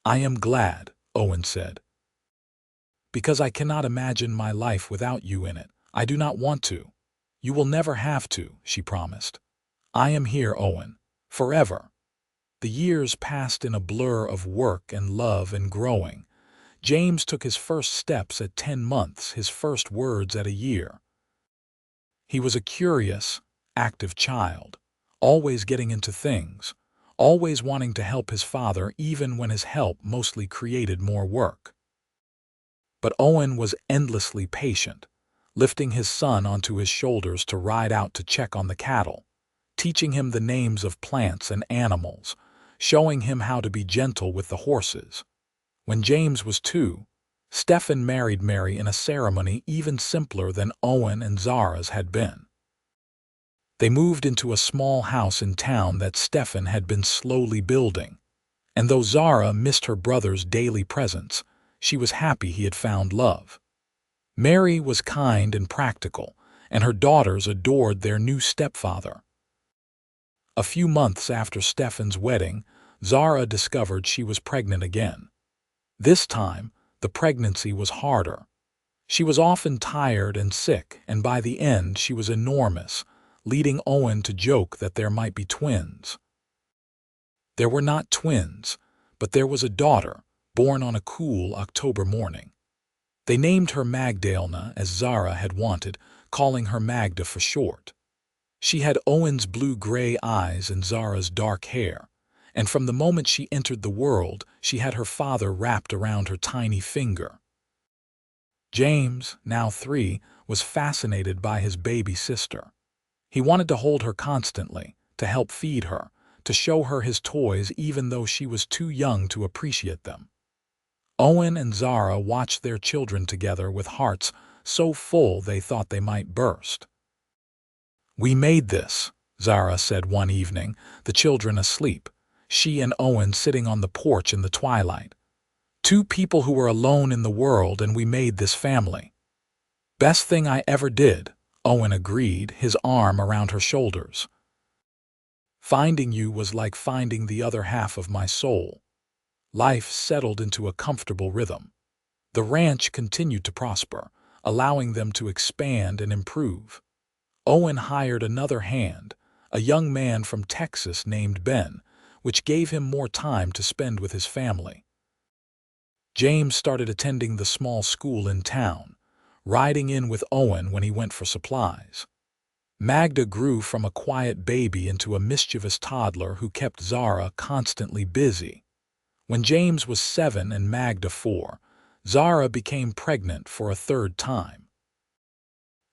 "I am glad," Owen said. "Because I cannot imagine my life without you in it. I do not want to." "You will never have to," she promised. "I am here, Owen. Forever." The years passed in a blur of work and love and growing. James took his first steps at 10 months, his first words at a year. He was a curious, active child, always getting into things, always wanting to help his father even when his help mostly created more work. But Owen was endlessly patient, lifting his son onto his shoulders to ride out to check on the cattle, teaching him the names of plants and animals, showing him how to be gentle with the horses. When James was 2, Stefan married Mary in a ceremony even simpler than Owen and Zara's had been. They moved into a small house in town that Stefan had been slowly building, and though Zara missed her brother's daily presence, she was happy he had found love. Mary was kind and practical, and her daughters adored their new stepfather. A few months after Stefan's wedding, Zara discovered she was pregnant again. This time, the pregnancy was harder. She was often tired and sick, and by the end she was enormous, leading Owen to joke that there might be twins. There were not twins, but there was a daughter, born on a cool October morning. They named her Magdalena, as Zara had wanted, calling her Magda for short. She had Owen's blue-gray eyes and Zara's dark hair, and from the moment she entered the world, she had her father wrapped around her tiny finger. James, now 3, was fascinated by his baby sister. He wanted to hold her constantly, to help feed her, to show her his toys even though she was too young to appreciate them. Owen and Zara watched their children together with hearts so full they thought they might burst. "We made this," Zara said one evening, the children asleep, she and Owen sitting on the porch in the twilight. "Two people who were alone in the world, and we made this family." "Best thing I ever did," Owen agreed, his arm around her shoulders. "Finding you was like finding the other half of my soul." Life settled into a comfortable rhythm. The ranch continued to prosper, allowing them to expand and improve. Owen hired another hand, a young man from Texas named Ben, which gave him more time to spend with his family. James started attending the small school in town, riding in with Owen when he went for supplies. Magda grew from a quiet baby into a mischievous toddler who kept Zara constantly busy. When James was 7 and Magda 4, Zara became pregnant for a third time.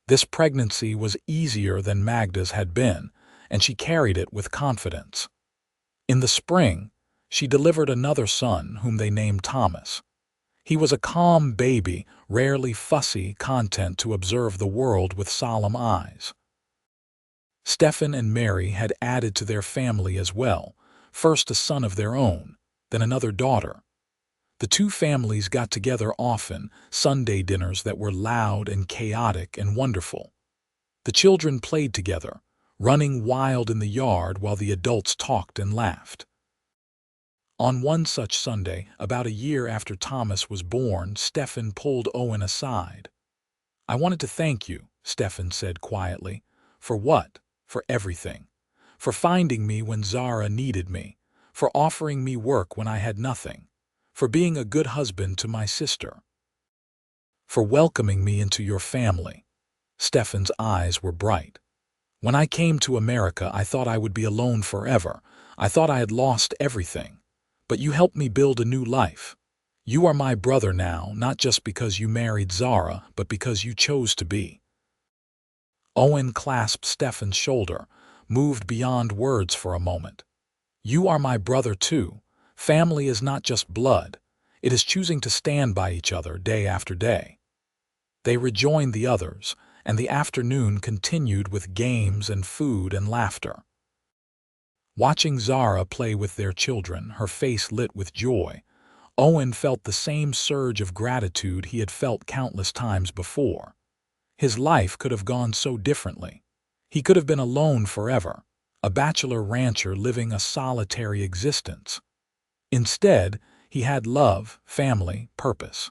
This pregnancy was easier than Magda's had been, and she carried it with confidence. In the spring, she delivered another son whom they named Thomas. He was a calm baby, rarely fussy, content to observe the world with solemn eyes. Stephen and Mary had added to their family as well, first a son of their own, then another daughter. The two families got together often, Sunday dinners that were loud and chaotic and wonderful. The children played together, running wild in the yard while the adults talked and laughed. On one such Sunday, about a year after Thomas was born, Stephen pulled Owen aside. "I wanted to thank you," Stephen said quietly. "For what? For everything. For finding me when Zara needed me. For offering me work when I had nothing. For being a good husband to my sister. For welcoming me into your family." Stephen's eyes were bright. "When I came to America, I thought I would be alone forever. I thought I had lost everything. But you helped me build a new life. You are my brother now, not just because you married Zara, but because you chose to be." Owen clasped Stephen's shoulder, moved beyond words for a moment. "You are my brother too. Family is not just blood. It is choosing to stand by each other day after day." They rejoined the others, and the afternoon continued with games and food and laughter. Watching Zara play with their children, her face lit with joy, Owen felt the same surge of gratitude he had felt countless times before. His life could have gone so differently. He could have been alone forever, a bachelor rancher living a solitary existence. Instead, he had love, family, purpose.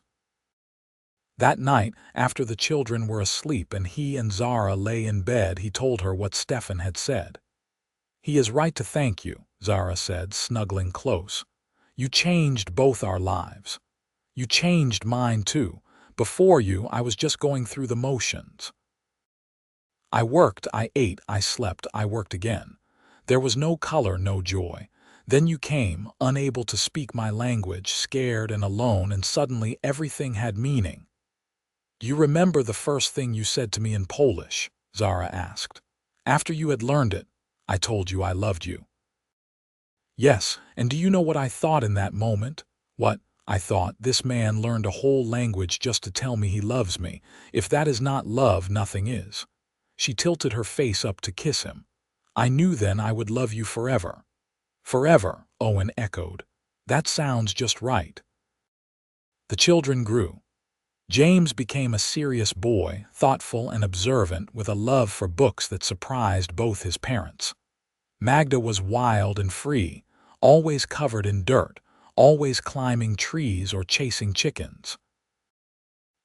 That night, after the children were asleep and he and Zara lay in bed, he told her what Stephen had said. "He is right to thank you," Zara said, snuggling close. "You changed both our lives. You changed mine too. Before you, I was just going through the motions. I worked, I ate, I slept, I worked again. There was no color, no joy. Then you came, unable to speak my language, scared and alone, and suddenly everything had meaning." "Do you remember the first thing you said to me in Polish?" Zara asked. "After you had learned it, I told you I loved you." "Yes, and do you know what I thought in that moment? What? I thought, this man learned a whole language just to tell me he loves me. If that is not love, nothing is." She tilted her face up to kiss him. "I knew then I would love you forever." "Forever," Owen echoed. "That sounds just right." The children grew. James became a serious boy, thoughtful and observant, with a love for books that surprised both his parents. Magda was wild and free, always covered in dirt, always climbing trees or chasing chickens.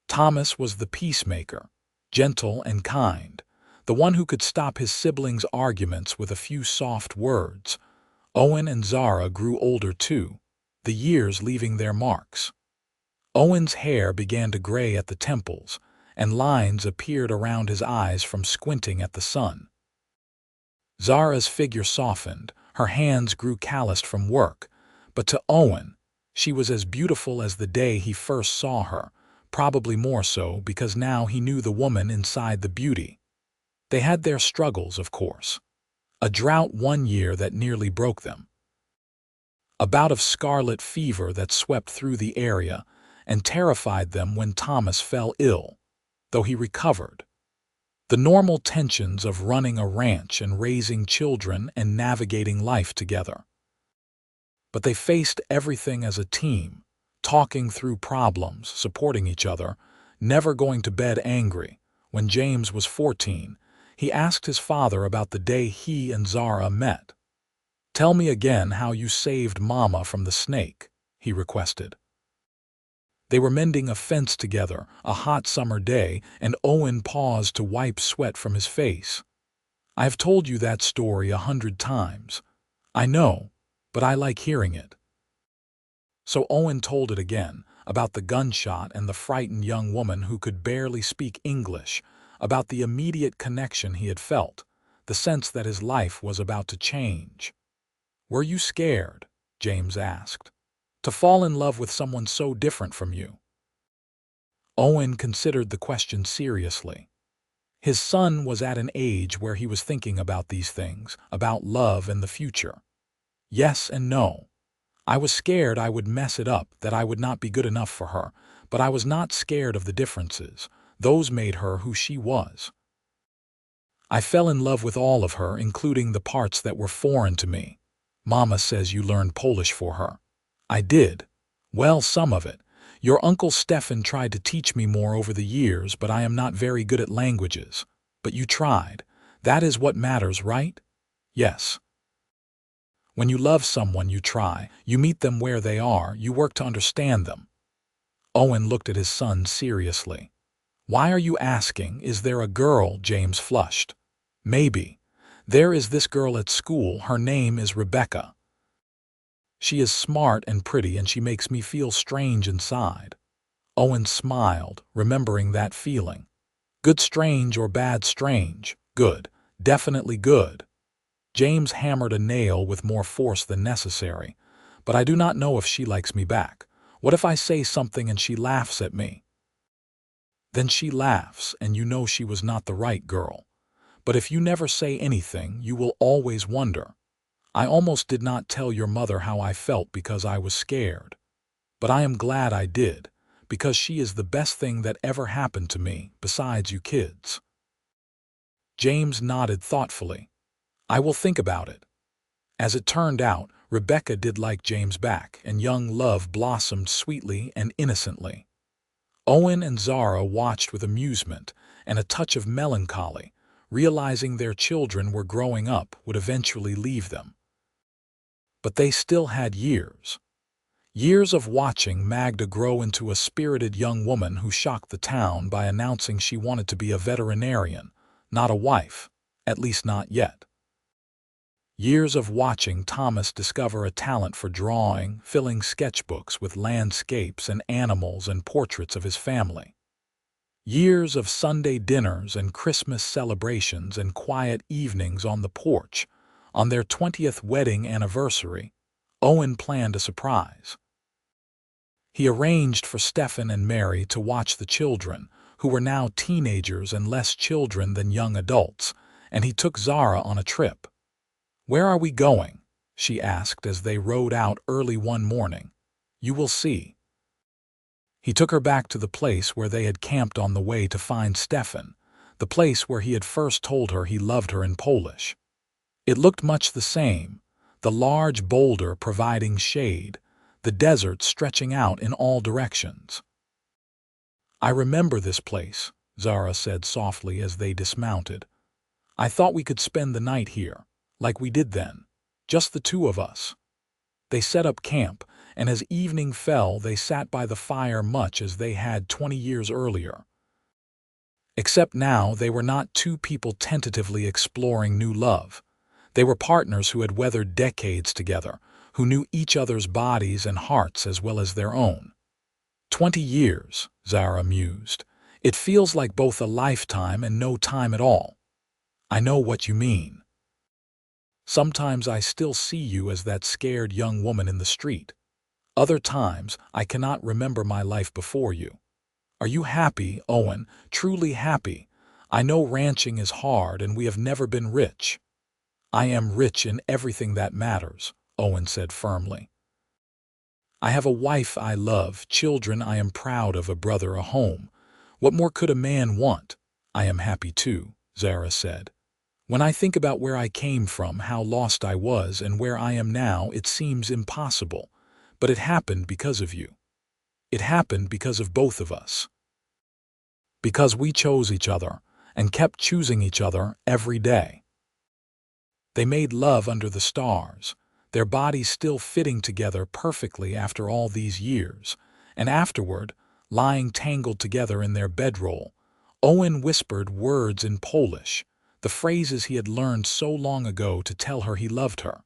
Thomas was the peacemaker, gentle and kind, the one who could stop his siblings' arguments with a few soft words. Owen and Zara grew older too, the years leaving their marks. Owen's hair began to gray at the temples, and lines appeared around his eyes from squinting at the sun. Zara's figure softened, Her hands grew calloused from work, but to Owen, she was as beautiful as the day he first saw her, probably more so because now he knew the woman inside the beauty. They had their struggles, of course. A drought one year that nearly broke them. A bout of scarlet fever that swept through the area and terrified them when Thomas fell ill, though he recovered. The normal tensions of running a ranch and raising children and navigating life together. But they faced everything as a team, talking through problems, supporting each other, never going to bed angry. When James was 14, he asked his father about the day he and Zara met. "Tell me again how you saved Mama from the snake," he requested. They were mending a fence together, a hot summer day, and Owen paused to wipe sweat from his face. "I have told you that story 100 times. I know, but I like hearing it." So Owen told it again, about the gunshot and the frightened young woman who could barely speak English, about the immediate connection he had felt, the sense that his life was about to change. "Were you scared?" James asked. "To fall in love with someone so different from you?" Owen considered the question seriously. His son was at an age where he was thinking about these things, about love and the future. "Yes and no. I was scared I would mess it up, that I would not be good enough for her, but I was not scared of the differences. Those made her who she was. I fell in love with all of her, including the parts that were foreign to me. Mama says you learned Polish for her. I did. Well, some of it. Your Uncle Stefan tried to teach me more over the years, but I am not very good at languages. But you tried. That is what matters, right?" "Yes. When you love someone, you try. You meet them where they are. You work to understand them." Owen looked at his son seriously. "Why are you asking? Is there a girl?" James flushed. "Maybe. There is this girl at school. Her name is Rebecca. She is smart and pretty, and she makes me feel strange inside." Owen smiled, remembering that feeling. "Good strange or bad strange? Good. Definitely good." James hammered a nail with more force than necessary. "But I do not know if she likes me back. What if I say something and she laughs at me?" "Then she laughs, and you know she was not the right girl. But if you never say anything, you will always wonder. I almost did not tell your mother how I felt because I was scared. But I am glad I did, because she is the best thing that ever happened to me, besides you kids." James nodded thoughtfully. "I will think about it." As it turned out, Rebecca did like James back, and young love blossomed sweetly and innocently. Owen and Zara watched with amusement and a touch of melancholy, realizing their children were growing up, would eventually leave them. But they still had years. Years of watching Magda grow into a spirited young woman who shocked the town by announcing she wanted to be a veterinarian, not a wife, at least not yet. Years of watching Thomas discover a talent for drawing, filling sketchbooks with landscapes and animals and portraits of his family. Years of Sunday dinners and Christmas celebrations and quiet evenings on the porch. On their 20th wedding anniversary, Owen planned a surprise. He arranged for Stefan and Mary to watch the children, who were now teenagers and less children than young adults, and he took Zara on a trip. "Where are we going?" she asked as they rode out early one morning. "You will see." He took her back to the place where they had camped on the way to find Stefan, the place where he had first told her he loved her in Polish. It looked much the same, the large boulder providing shade, the desert stretching out in all directions. "I remember this place," Zara said softly as they dismounted. "I thought we could spend the night here, like we did then, just the two of us." They set up camp, and as evening fell they sat by the fire much as they had 20 years earlier. Except now they were not two people tentatively exploring new love. They were partners who had weathered decades together, who knew each other's bodies and hearts as well as their own. 20 years, Zara mused. It feels like both a lifetime and no time at all. "I know what you mean." Sometimes I still see you as that scared young woman in the street. Other times, I cannot remember my life before you. Are you happy, Owen? Truly happy? I know ranching is hard and we have never been rich. I am rich in everything that matters, Owen said firmly. I have a wife I love, children I am proud of, a brother, a home. What more could a man want? I am happy too, Zara said. When I think about where I came from, how lost I was, and where I am now, it seems impossible. But it happened because of you. It happened because of both of us. Because we chose each other and kept choosing each other every day. They made love under the stars, their bodies still fitting together perfectly after all these years, and afterward, lying tangled together in their bedroll, Owen whispered words in Polish, the phrases he had learned so long ago to tell her he loved her.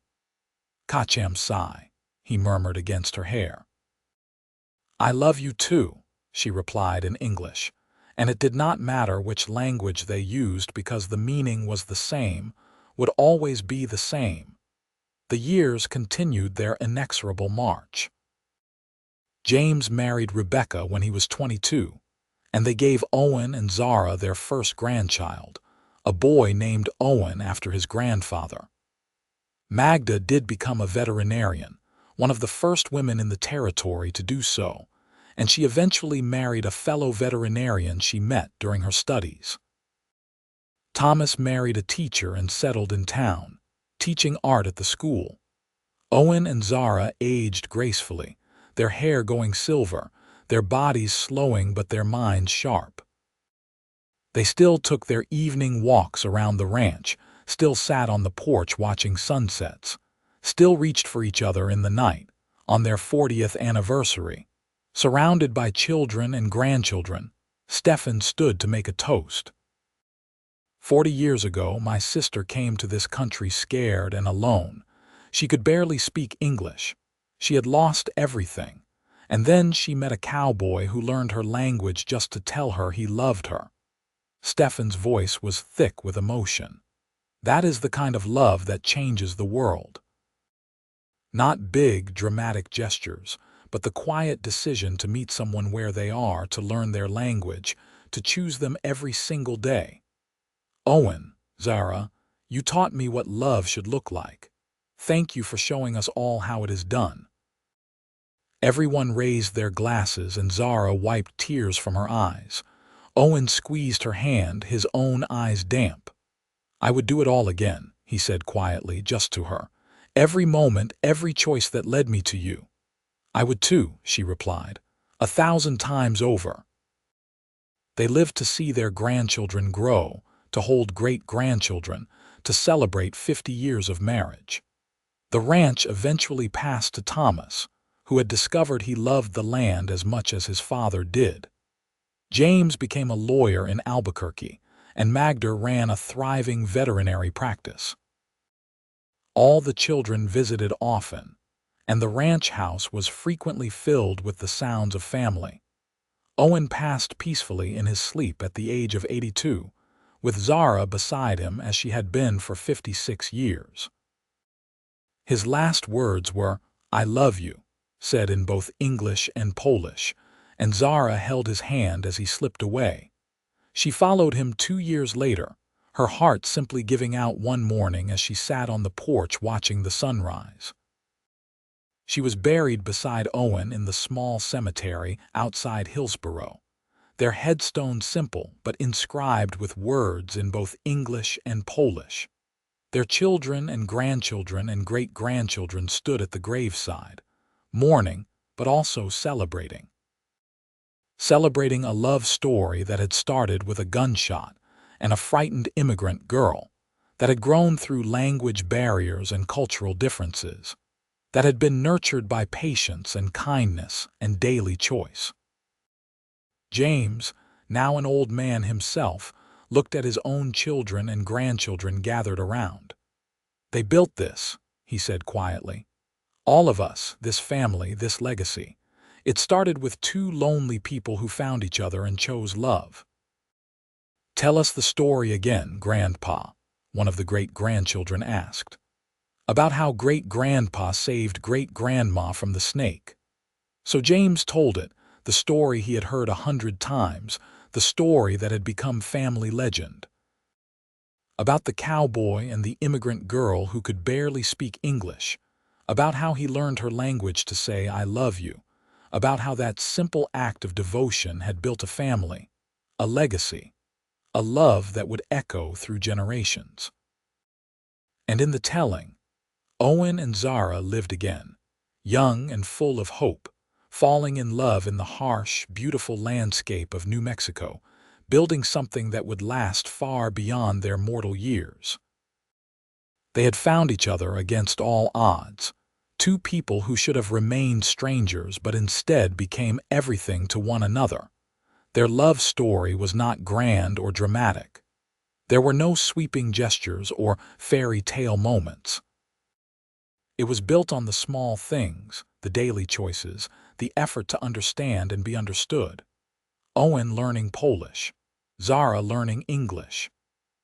Kocham sigh, he murmured against her hair. I love you too, she replied in English, and it did not matter which language they used because the meaning was the same, would always be the same. The years continued their inexorable march. James married Rebecca when he was 22, and they gave Owen and Zara their first grandchild, a boy named Owen after his grandfather. Magda did become a veterinarian, one of the first women in the territory to do so, and she eventually married a fellow veterinarian she met during her studies. Thomas married a teacher and settled in town, teaching art at the school. Owen and Zara aged gracefully, their hair going silver, their bodies slowing but their minds sharp. They still took their evening walks around the ranch, still sat on the porch watching sunsets, still reached for each other in the night, on their 40th anniversary. Surrounded by children and grandchildren, Stefan stood to make a toast. 40 years ago, my sister came to this country scared and alone. She could barely speak English. She had lost everything. And then she met a cowboy who learned her language just to tell her he loved her. Stefan's voice was thick with emotion. That is the kind of love that changes the world. Not big, dramatic gestures, but the quiet decision to meet someone where they are, to learn their language, to choose them every single day. Owen, Zara, you taught me what love should look like. Thank you for showing us all how it is done. Everyone raised their glasses and Zara wiped tears from her eyes. Owen squeezed her hand, his own eyes damp. I would do it all again, he said quietly, just to her. Every moment, every choice that led me to you. I would too, she replied, 1,000 times over. They lived to see their grandchildren grow, to hold great-grandchildren, to celebrate 50 years of marriage. The ranch eventually passed to Thomas, who had discovered he loved the land as much as his father did. James became a lawyer in Albuquerque, and Magda ran a thriving veterinary practice. All the children visited often, and the ranch house was frequently filled with the sounds of family. Owen passed peacefully in his sleep at the age of 82, with Zara beside him as she had been for 56 years. His last words were, I love you, said in both English and Polish, and Zara held his hand as he slipped away. She followed him 2 years later, her heart simply giving out one morning as she sat on the porch watching the sunrise. She was buried beside Owen in the small cemetery outside Hillsborough, their headstone simple but inscribed with words in both English and Polish. Their children and grandchildren and great-grandchildren stood at the graveside, mourning but also celebrating. Celebrating a love story that had started with a gunshot and a frightened immigrant girl, that had grown through language barriers and cultural differences, that had been nurtured by patience and kindness and daily choice. James, now an old man himself, looked at his own children and grandchildren gathered around. They built this, he said quietly. All of us, this family, this legacy. It started with 2 lonely people who found each other and chose love. Tell us the story again, Grandpa, one of the great-grandchildren asked. about how great-grandpa saved great-grandma from the snake. So James told it, the story he had heard 100 times, the story that had become family legend. About the cowboy and the immigrant girl who could barely speak English, about how he learned her language to say "I love you," about how that simple act of devotion had built a family, a legacy, a love that would echo through generations. And in the telling, Owen and Zara lived again, young and full of hope, falling in love in the harsh, beautiful landscape of New Mexico, building something that would last far beyond their mortal years. They had found each other against all odds, two people who should have remained strangers but instead became everything to one another. Their love story was not grand or dramatic. There were no sweeping gestures or fairy tale moments. It was built on the small things, the daily choices, the effort to understand and be understood. Owen learning Polish, Zara learning English,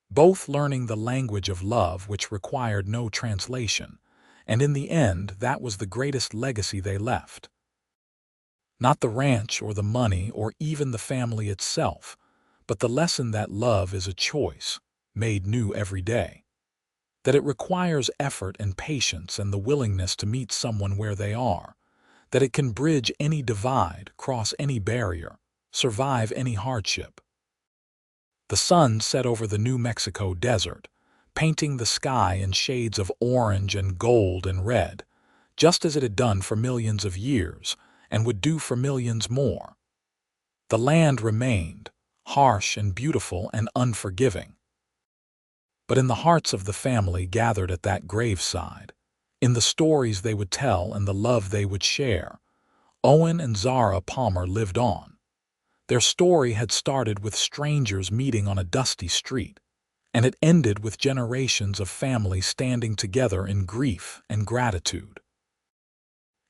both learning the language of love which required no translation, and in the end that was the greatest legacy they left. Not the ranch or the money or even the family itself, but the lesson that love is a choice, made new every day. That it requires effort and patience and the willingness to meet someone where they are, that it can bridge any divide, cross any barrier, survive any hardship. The sun set over the New Mexico desert, painting the sky in shades of orange and gold and red, just as it had done for millions of years and would do for millions more. The land remained, harsh and beautiful and unforgiving. But in the hearts of the family gathered at that graveside, in the stories they would tell and the love they would share, Owen and Zara Palmer lived on. Their story had started with strangers meeting on a dusty street, and it ended with generations of family standing together in grief and gratitude.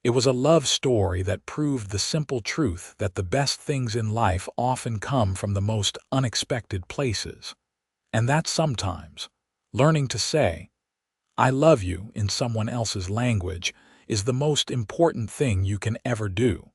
It was a love story that proved the simple truth that the best things in life often come from the most unexpected places, and that sometimes, learning to say, "I love you" in someone else's language is the most important thing you can ever do.